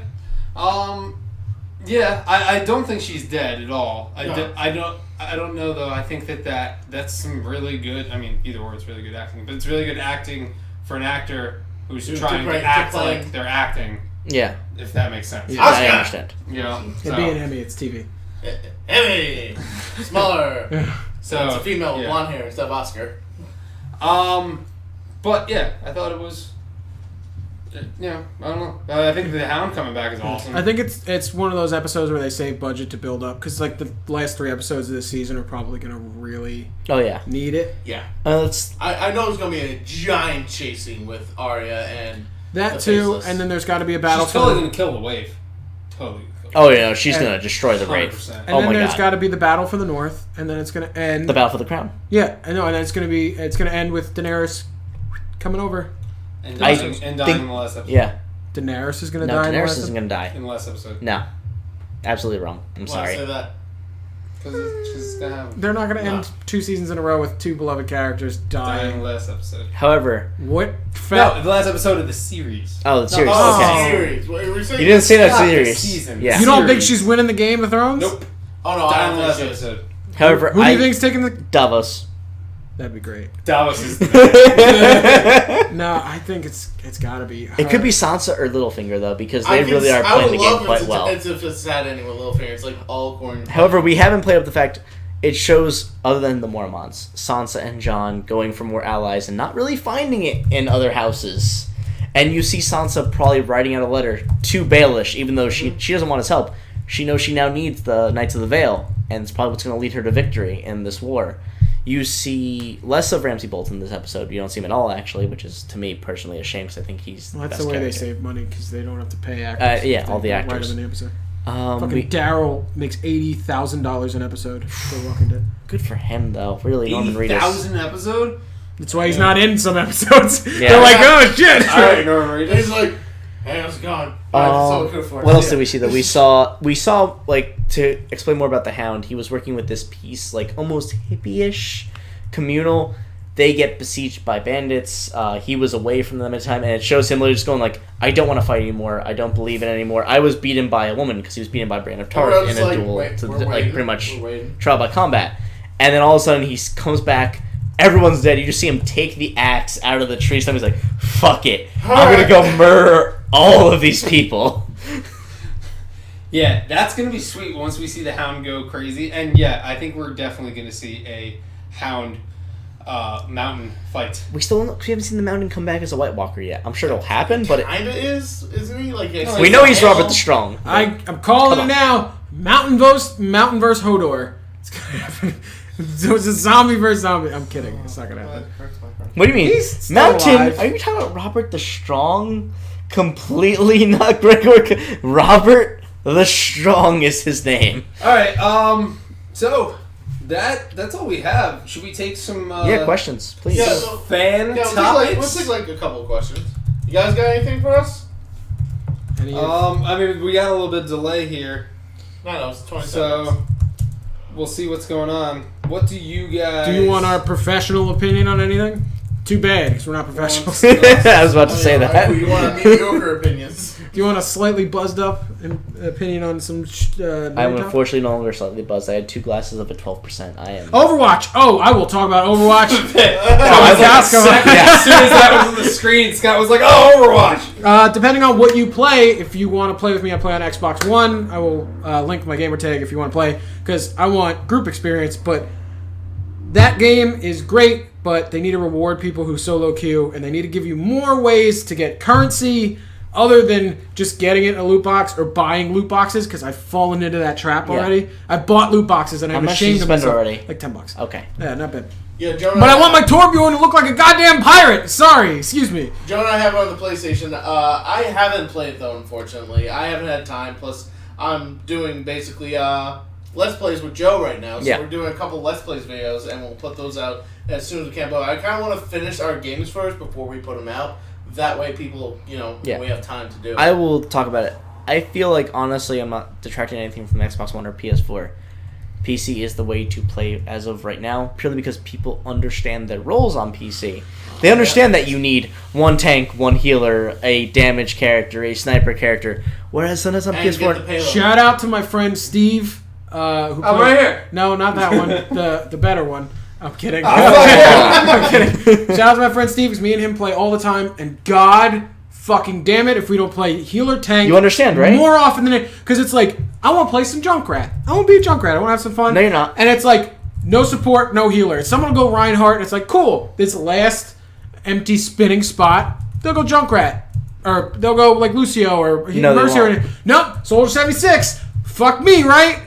Yeah, I don't think she's dead at all. I don't know though. I think that's some really good. I mean, either or, it's really good acting, but it's really good acting for an actor who's trying to act like they're acting. Yeah. If that makes sense. Yeah, I understand. You know, It'd be an Emmy. It's TV. Emmy! Smaller. So It's a female with blonde hair instead of Oscar. But yeah, I thought it was. Yeah, I don't know. I think the Hound coming back is awesome. I think it's one of those episodes where they save budget to build up, because like the last 3 episodes of this season are probably going to really need it. Yeah. Let's I know there's going to be a giant chasing with Arya and That the too, Faceless. and then there's got to be a battle. She's totally going to kill the wave. Totally. Oh yeah, she's gonna destroy the Wraith. 100%. And Oh then my there's god. got to be the battle for the North, and then it's going to end. The battle for the crown. Yeah, I know, and then it's going to end with Daenerys coming over. And I dying in the last episode. Yeah. Daenerys is going to No, die. in the Daenerys last isn't gonna die. In the last episode. No. Absolutely wrong. I'm Why sorry. say that? Because it's going to happen. They're not going to end 2 seasons in a row with 2 beloved characters Dying in dying. the last episode. However, What? No, the last episode of the series. oh, the series. Oh, Okay. series. What, were you saying? You didn't say that Not the series. season. Yeah. You don't think Series. she's winning the Game of Thrones? Nope. Oh no, I Dying in the don't last think she is. episode. However, Who do you think's taking the? Davos. That'd be great. Davos is the best. No, I think it's got to be. It could be Sansa or Littlefinger though, because they I think really are I playing would the game love quite if well. it's a sad ending with Littlefinger. It's like all corn. However, we haven't played up the fact it shows, other than the Mormonts, Sansa and Jon going for more allies and not really finding it in other houses. And you see Sansa probably writing out a letter to Baelish, even though she doesn't want his help. She knows she now needs the Knights of the Vale, and it's probably what's going to lead her to victory in this war. You see less of Ramsay Bolton this episode. You don't see him at all, actually, which is, to me, personally a shame because I think he's Well, that's the the way best they character. save money because they don't have to pay actors. Yeah, if all they the write actors. them in the episode. Fucking We, Daryl makes $80,000 an episode for Walking Dead. good for him, though. Really, Norman Reedus. 80,000 episode? That's why he's not in some episodes. Yeah. They're like, oh shit. Alright, Norman And Reedus. he's like, hey, how's it going? That's all good for us. What else did we see? That we saw like, to explain more about the Hound. He was working with this piece, like almost hippie-ish, communal. They get besieged by bandits. He was away from them at the time, and it shows him literally just going like, "I don't want to fight anymore. I don't believe it anymore. I was beaten by a woman because he was beaten by Brienne of Tarth in a duel, pretty much trial by combat." And then all of a sudden he comes back. Everyone's dead. You just see him take the axe out of the tree. So he's like, "Fuck it, I'm gonna go murder all of these people." Yeah, that's going to be sweet once we see the Hound go crazy. And yeah, I think we're definitely going to see a Hound mountain fight. We haven't seen the Mountain come back as a White Walker yet. I'm sure it'll happen, but Kinda isn't he? Like, we know he's Robert the Strong. I'm calling Come it now. Mountain versus Hodor. It's gonna happen. So it's a zombie versus zombie. I'm kidding. It's not gonna happen. What do you mean? He's still Mountain? alive. Are you talking about Robert the Strong? Completely not Gregor. Robert the Strong is his name. Alright, so that's all we have. Should we take some Questions, please. Yeah, so, fan yeah, topics? let's take like a couple of questions. You guys got anything for us? I mean, we got a little bit of delay here, No, it's 20 seconds. so we'll see what's going on. What do you guys... Do you want our professional opinion on anything? Too bad, because we're not professionals. I was about to say that. You want mediocre opinions? Do you want a slightly buzzed up opinion on some? I'm unfortunately no longer slightly buzzed. I had 2 glasses of a 12%. I am. Overwatch. Oh, I will talk about Overwatch. As soon as that was on the screen, Scott was like, "Oh, Overwatch!" Depending on what you play, if you want to play with me, I play on Xbox One. I will link my gamer tag if you want to play, because I want group experience. But that game is great, but they need to reward people who solo queue, and they need to give you more ways to get currency other than just getting it in a loot box or buying loot boxes, because I've fallen into that trap already. I bought loot boxes, and I'm How much did you ashamed of spend myself. already? Like $10. Okay. Yeah, not bad. Yeah, Joe. But I want my Torbjorn to look like a goddamn pirate. Sorry, excuse me. Joe and I have it on the PlayStation. I haven't played though, unfortunately. I haven't had time. Plus, I'm doing basically Let's Plays with Joe right now. So Yeah. we're doing a couple Let's Plays videos, and we'll put those out as soon as we can. But I kind of want to finish our games first before we put them out. That way, people, we have time to do it. I will talk about it. I feel like, honestly, I'm not detracting anything from Xbox One or PS4. PC is the way to play as of right now, purely because people understand their roles on PC. They understand that you need one tank, one healer, a damage character, a sniper character, whereas sometimes on And get the PS4... payload. Shout out to my friend Steve. Who I'm played- right here. No, not that one. The better one. I'm kidding. Oh. I'm kidding. Shout out to my friend Steve, because me and him play all the time, and God fucking damn it if we don't play healer tank. You understand, right? More often than it, because it's like, I want to play some Junkrat. I want to be a Junkrat. I want to have some fun. No, you're not. And it's like, no support, no healer. Someone will go Reinhardt, and it's like, cool. This last empty spinning spot, they'll go Junkrat. Or they'll go like Lucio or No, they Mercy. won't. Nope, Soldier 76. Fuck me, right?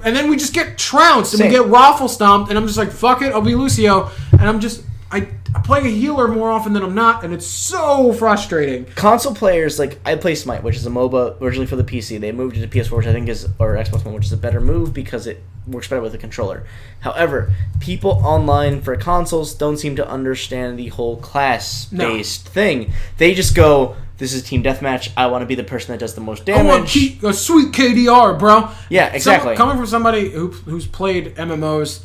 And then we just get trounced and Same. we get raffle stomped, and I'm just like, fuck it, I'll be Lucio. And I'm just, I play a healer more often than I'm not, and it's so frustrating. Console players, like, I play Smite, which is a MOBA originally for the PC. They moved it to PS4, which I think is, or Xbox One, which is a better move because it works better with a controller. However, people online for consoles don't seem to understand the whole class-based thing. They just go, this is Team Deathmatch, I want to be the person that does the most I want damage. a sweet KDR, bro. Yeah, exactly. Coming from somebody who's played MMOs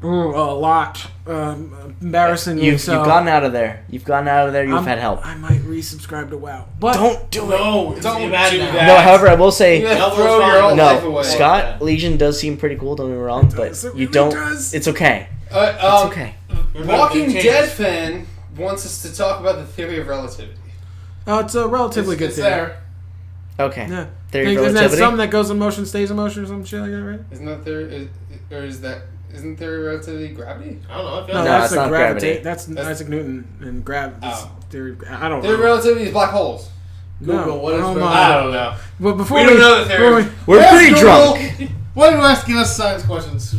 a lot, embarrassingly You've so. gotten out of there. You've had help. I might resubscribe to WoW. But Don't do it. No, it's Don't bad do now. that. No, however, I will say... You gotta Elbows throw fine. your whole life No, away. Scott, Legion does seem pretty cool, don't get me wrong, but does, it you really don't... does. It's okay. It's It's okay. Walking It Dead changes. fan wants us to talk about the theory of relativity. it's a relatively good It's thing. there. Okay. Yeah. Theory of Isn't that relativity? something that goes in motion, stays in motion, or some shit like that, right? Isn't that theory? Isn't theory of relativity gravity? I don't know. I feel No, like that's that's the not gravity. gravity. That's Isaac Newton and Oh. theory. I don't Theory of know. relativity is black holes. Google, what is oh gravity? my. I don't know. But before We don't know the theory. before We're Yes, pretty Google. drunk. Why are you asking us science questions?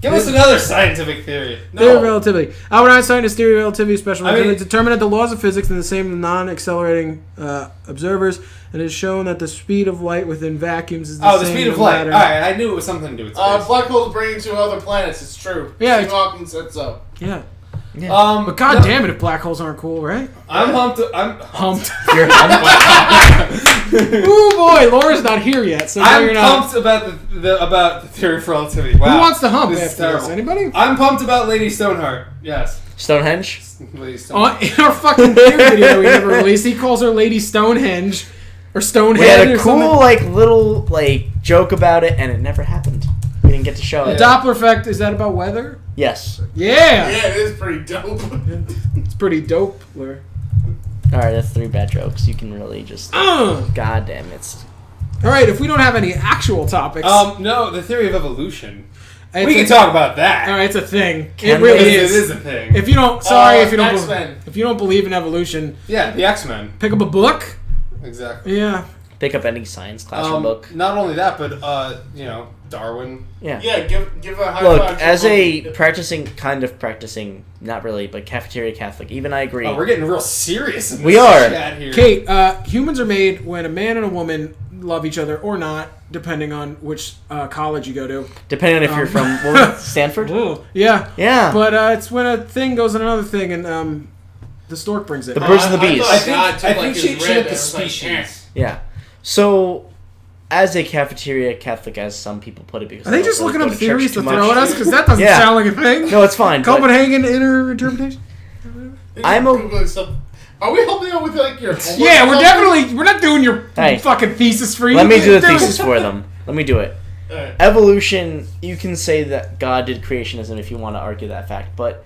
Give us another scientific theory. Theory of relativity. Albert Einstein's theory of relativity, special relativity, determined that the laws of physics are the same in non-accelerating observers, and it is shown that the speed of light within vacuums is the same. The speed of light. All right, I knew it was something to do with space. Black holes bring you to other planets. It's true. Yeah, Stephen Hawking said so. Yeah. But God damn it, if black holes aren't cool, right? I'm humped. You're humped. Ooh boy, Laura's not here yet, so I'm you're not. pumped about the theory of relativity. Wow. Who wants to hump This is after this? terrible. Anybody? I'm pumped about Lady Stoneheart. Yes. Stonehenge? Lady Stoneheart. In our fucking theory video we never released, he calls her Lady Stonehenge or Stonehenge. We had a or cool something. little joke about it, and it never happened. We didn't get to show The it. Doppler effect, is that about weather? Yes. Yeah. Yeah, it is pretty dope. It's pretty dope, Laura. All right, that's 3 bad jokes. You can really just. God damn it. All right, if we don't have any actual topics, No, the theory of evolution. it's We can talk about that. All right, it's a thing. Can It really we? It is. is a thing. If you don't, X-Men. if you don't believe in evolution, Yeah, the X-Men. pick up a book. Exactly. Yeah. Pick up any science classroom book. Not only that, but Darwin. Yeah. Yeah, give a high Look, five to as a Hawking. practicing, not really, but cafeteria Catholic, even I agree. Oh, we're getting real serious. In this We are. chat here. Kate, humans are made when a man and a woman love each other or not, depending on which college you go to. Depending on if you're from Stanford? Yeah. Yeah. But it's when a thing goes in another thing, and the stork brings it. The birds and the bees. I thought I God think took, she his meant rib the and was like, species. Yeah. So, as a cafeteria Catholic, as some people put it, because Are they don't just really looking go up to church theories to too throw much. at us? Because that doesn't Yeah. sound like a thing. No, it's fine. but Copenhagen inner interpretation? I'm Googling stuff. Are we helping out with your homework? Yeah, or something? we're not doing your Hey. fucking thesis for you. Let me do the Dude. thesis for them. Let me do it. Alright. Evolution, you can say that God did creationism if you want to argue that fact, but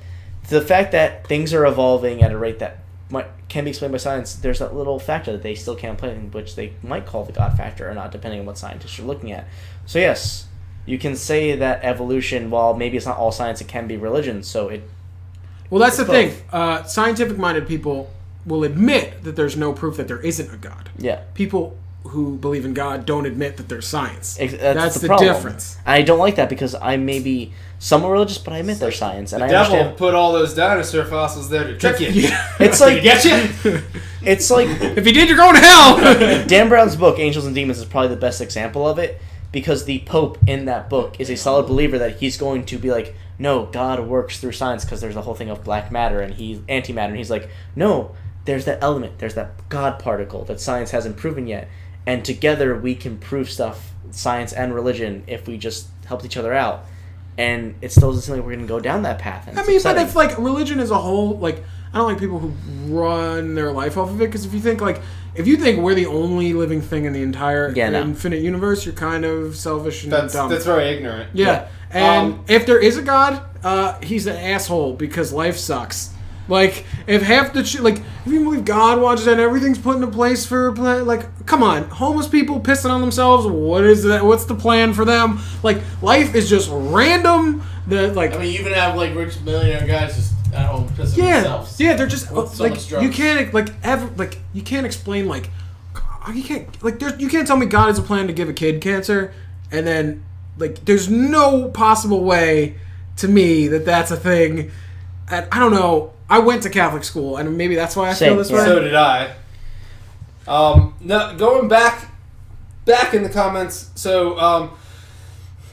the fact that things are evolving at a rate that can be explained by science, there's that little factor that they still can't explain, which they might call the God factor or not, depending on what scientists are looking at. So yes, you can say that evolution, while maybe it's not all science, it can be religion, so it... Well, that's the It's thing. Scientific-minded people will admit that there's no proof that there isn't a God. Yeah. People who believe in God don't admit that there's science. That's the problem. difference. I don't like that because I may be somewhat religious, but I admit there's science, and The I devil understand. put all those dinosaur fossils there to trick you. Yeah. It's Did like he get you? it's like If you did, you're going to hell. Dan Brown's book, Angels and Demons, is probably the best example of it because the Pope in that book is a solid believer that he's going to be like, no, God works through science because there's a whole thing of black matter and antimatter, and he's like, no, there's that element, there's that God particle that science hasn't proven yet, and together we can prove stuff, science and religion, if we just helped each other out. And it still doesn't seem like we're going to go down that path. And I it's mean, upsetting. but if like religion as a whole, like I don't like people who run their life off of it because if you think we're the only living thing in the entire infinite universe, you're kind of selfish and dumb. That's very ignorant. Yeah. And if there is a God, he's an asshole because life sucks. Like, if half the shit, like, if you believe God watches and everything's put into place for, like, come on, homeless people pissing on themselves, what is that? What's the plan for them? Like, life is just random. I mean, you even have, like, rich millionaire guys just at home pissing themselves. Yeah, they're just, With so like, much drugs. you can't explain, like, you can't tell me God has a plan to give a kid cancer, and then, like, there's no possible way to me that that's a thing. And I don't know. I went to Catholic school, and maybe that's why I feel this way. So did I. No, going back in the comments. So,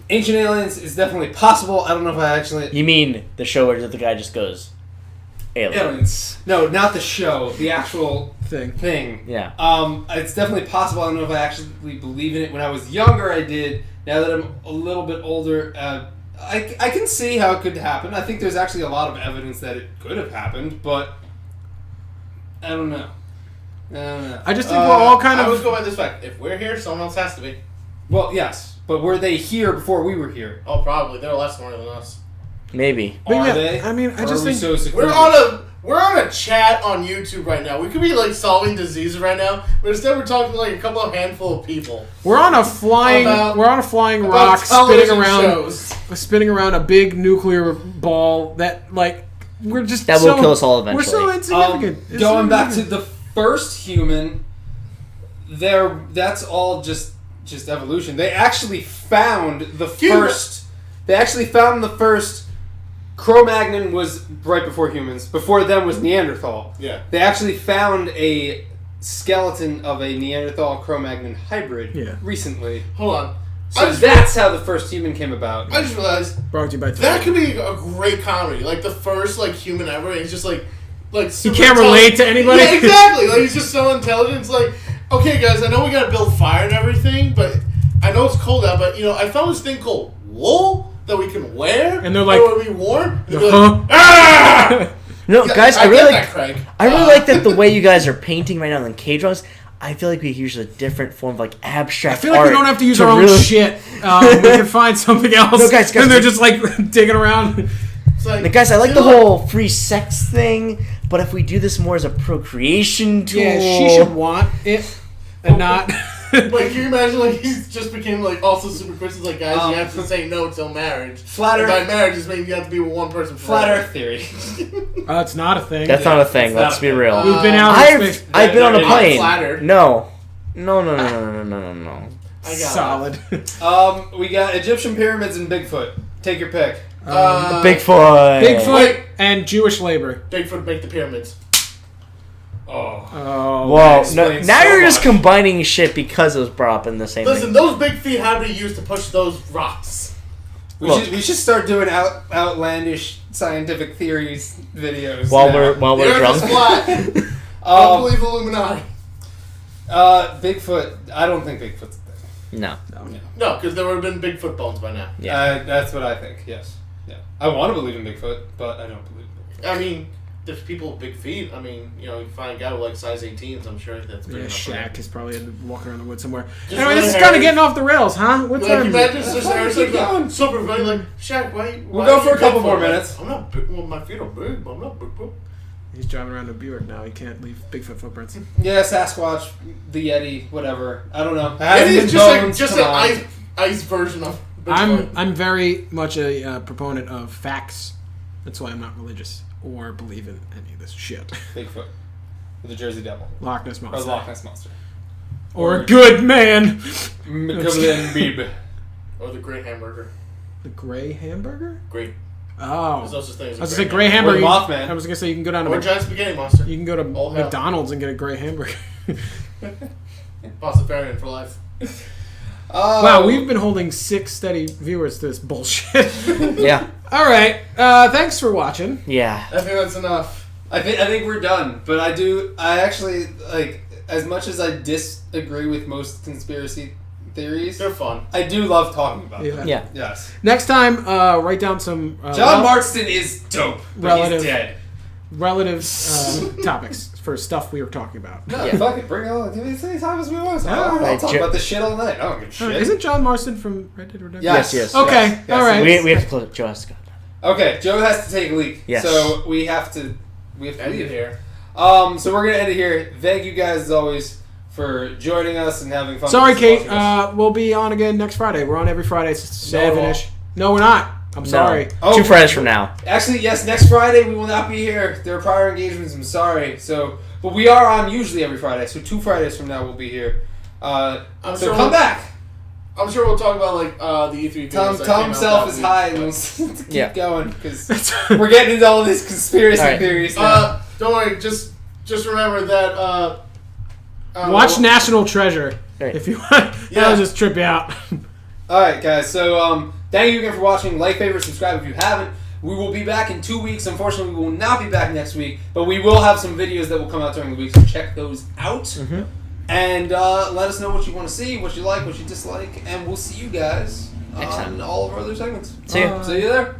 Ancient Aliens is definitely possible. I don't know if I actually. You mean the show where the guy just goes, aliens? No, not the show. The actual thing. Yeah. It's definitely possible. I don't know if I actually believe in it. When I was younger, I did. Now that I'm a little bit older, I can see how it could happen. I think there's actually a lot of evidence that it could have happened, but I don't know. I just think we're all kind I of... was going by this fact. If we're here, someone else has to be. Well, yes, but were they here before we were here? Oh, probably. They're less smarter than us. Maybe. Are they? I mean, I Or just are we think... so We're secluded? on a chat on YouTube right now. We could be like solving diseases right now, but instead we're talking to like a couple of handful of people. We're on a flying rock spinning around a big nuclear ball that, like, we're just that will kill us all eventually. We're so insignificant. It's Going so back to insignificant. the first human, that's all just evolution. They actually found the first They actually found the first Cro-Magnon was right before humans. Before them was Neanderthal. Yeah. They actually found a skeleton of a Neanderthal Cro-Magnon hybrid recently. Hold on. So that's how the first human came about. I just realized Brought to you by that could be a great comedy. Like the first like human ever. And he's just like you super can't relate to anybody. Yeah, exactly. Like he's just so intelligent. It's like, okay, guys, I know we gotta build fire and everything, but I know it's cold out. But I found this thing called wool that we can wear, and they're like, that would be warm. And they're like, ah! No, Yeah, guys, I get really that, Craig. I really like that the way you guys are painting right now in cave drawings. I feel like we could use a different form of like abstract I feel like art we don't have to use our own shit. We can find something else. No, guys, and they're just like digging around. It's like, Now, guys, I like the whole free sex thing, but if we do this more as a procreation tool, Yeah, she should want it and not. Like, can you imagine, like, he's just became, like, also super Christian, like, guys, you have to say no till marriage. Flat And Earth. by marriage, just means you have to be with one person Flat forever. Earth theory. It's not a thing. That's not a thing. It's not Let's a be thing. real. We've been out in space. I've been on a I'm plane. flattered. No. I got Solid. We got Egyptian pyramids and Bigfoot. Take your pick. Bigfoot. Bigfoot and Jewish labor. Bigfoot make the pyramids. Oh. Oh. Whoa! No, explains now so you're just much. combining shit because it was brought up in the same Listen, thing. those big feet had to be used to push those rocks. We should start doing outlandish scientific theories videos. While now. we're The Earth drunk. is flat. Don't believe Illuminati. Bigfoot. I don't think Bigfoot's a thing. No. No, because there would have been Bigfoot bones by now. Yeah. That's what I think. Yes. Yeah. I want to believe in Bigfoot, but I don't believe in Bigfoot. I mean, there's people with big feet. I mean, you find a guy with like size 18s. I'm sure that's big Yeah, enough. for him. Shaq is probably walking around the woods somewhere. Just Anyway, this is really kind of hairy. getting off the rails, huh? What's Like, that? imagine Sister fine, Harrison keep going. super funny, like, Shaq, why We'll go are for you a couple big more for? Like, minutes. I'm not big. Well, my feet are big, but I'm not big. Bro. He's driving around a Buick now. He can't leave Bigfoot footprints. Yeah, Sasquatch, the Yeti, whatever. I don't know. It is Bones, just come an on. ice version of Bigfoot. I'm very much a proponent of facts. That's why I'm not religious or believe in any of this shit. Bigfoot. With the Jersey Devil. Loch Ness Or the Monster. Loch Ness Monster. Or a good man. McCullen Beeb. Or the Great Hamburger. The gray hamburger? Great. Oh. There's no such thing as I was a going to say Great gray Or hamburger. the Mothman. I was going to say you can go down to Or Giant Spaghetti Monster. you can go to Oh, hell. McDonald's and get a gray hamburger. Pastafarian for life. Wow, we've been holding 6 steady viewers to this bullshit. Yeah. All right. Thanks for watching. Yeah. I think that's enough. I think we're done. But I actually, like, as much as I disagree with most conspiracy theories, They're fun. I do love talking about them. Yeah. Yes. Next time, write down some John Marston is dope, but Relative. he's dead. relative topics for stuff we were talking about. No, Yeah. fuck it. Bring it on. Give me as many times as we want. Alright. I'll talk about this shit all night. I don't give a shit. Isn't John Marston from Red Dead Redemption? Yes. Okay, Yes. all right. We have to close. Joe has to go. Okay, Joe has to take a leak. Yes. So we have to End leave it here. So we're gonna end it here. Thank you guys as always for joining us and having fun. Sorry, with this Kate. podcast. We'll be on again next Friday. We're on every Friday, 7-ish. No, we're not. I'm sorry. Oh, 2 Fridays from now. Actually, yes. Next Friday we will not be here. There are prior engagements. I'm sorry. So, but we are on usually every Friday. So 2 Fridays from now we'll be here. So sure come we'll- back. I'm sure we'll talk about like the E3 Tom videos that came out himself that is week, high, and but- we'll keep Yeah. going because we're getting into all these conspiracy All right. theories now. Don't worry. Just remember that. Watch National Treasure Right. if you want. Yeah. That'll just trip you out. All right, guys. So, thank you again for watching. Like, favorite, subscribe if you haven't. We will be back in 2 weeks. Unfortunately, we will not be back next week, but we will have some videos that will come out during the week. So check those out, Mm-hmm. and let us know what you want to see, what you like, what you dislike, and we'll see you guys Next time. on all of our other segments. See ya. See you there.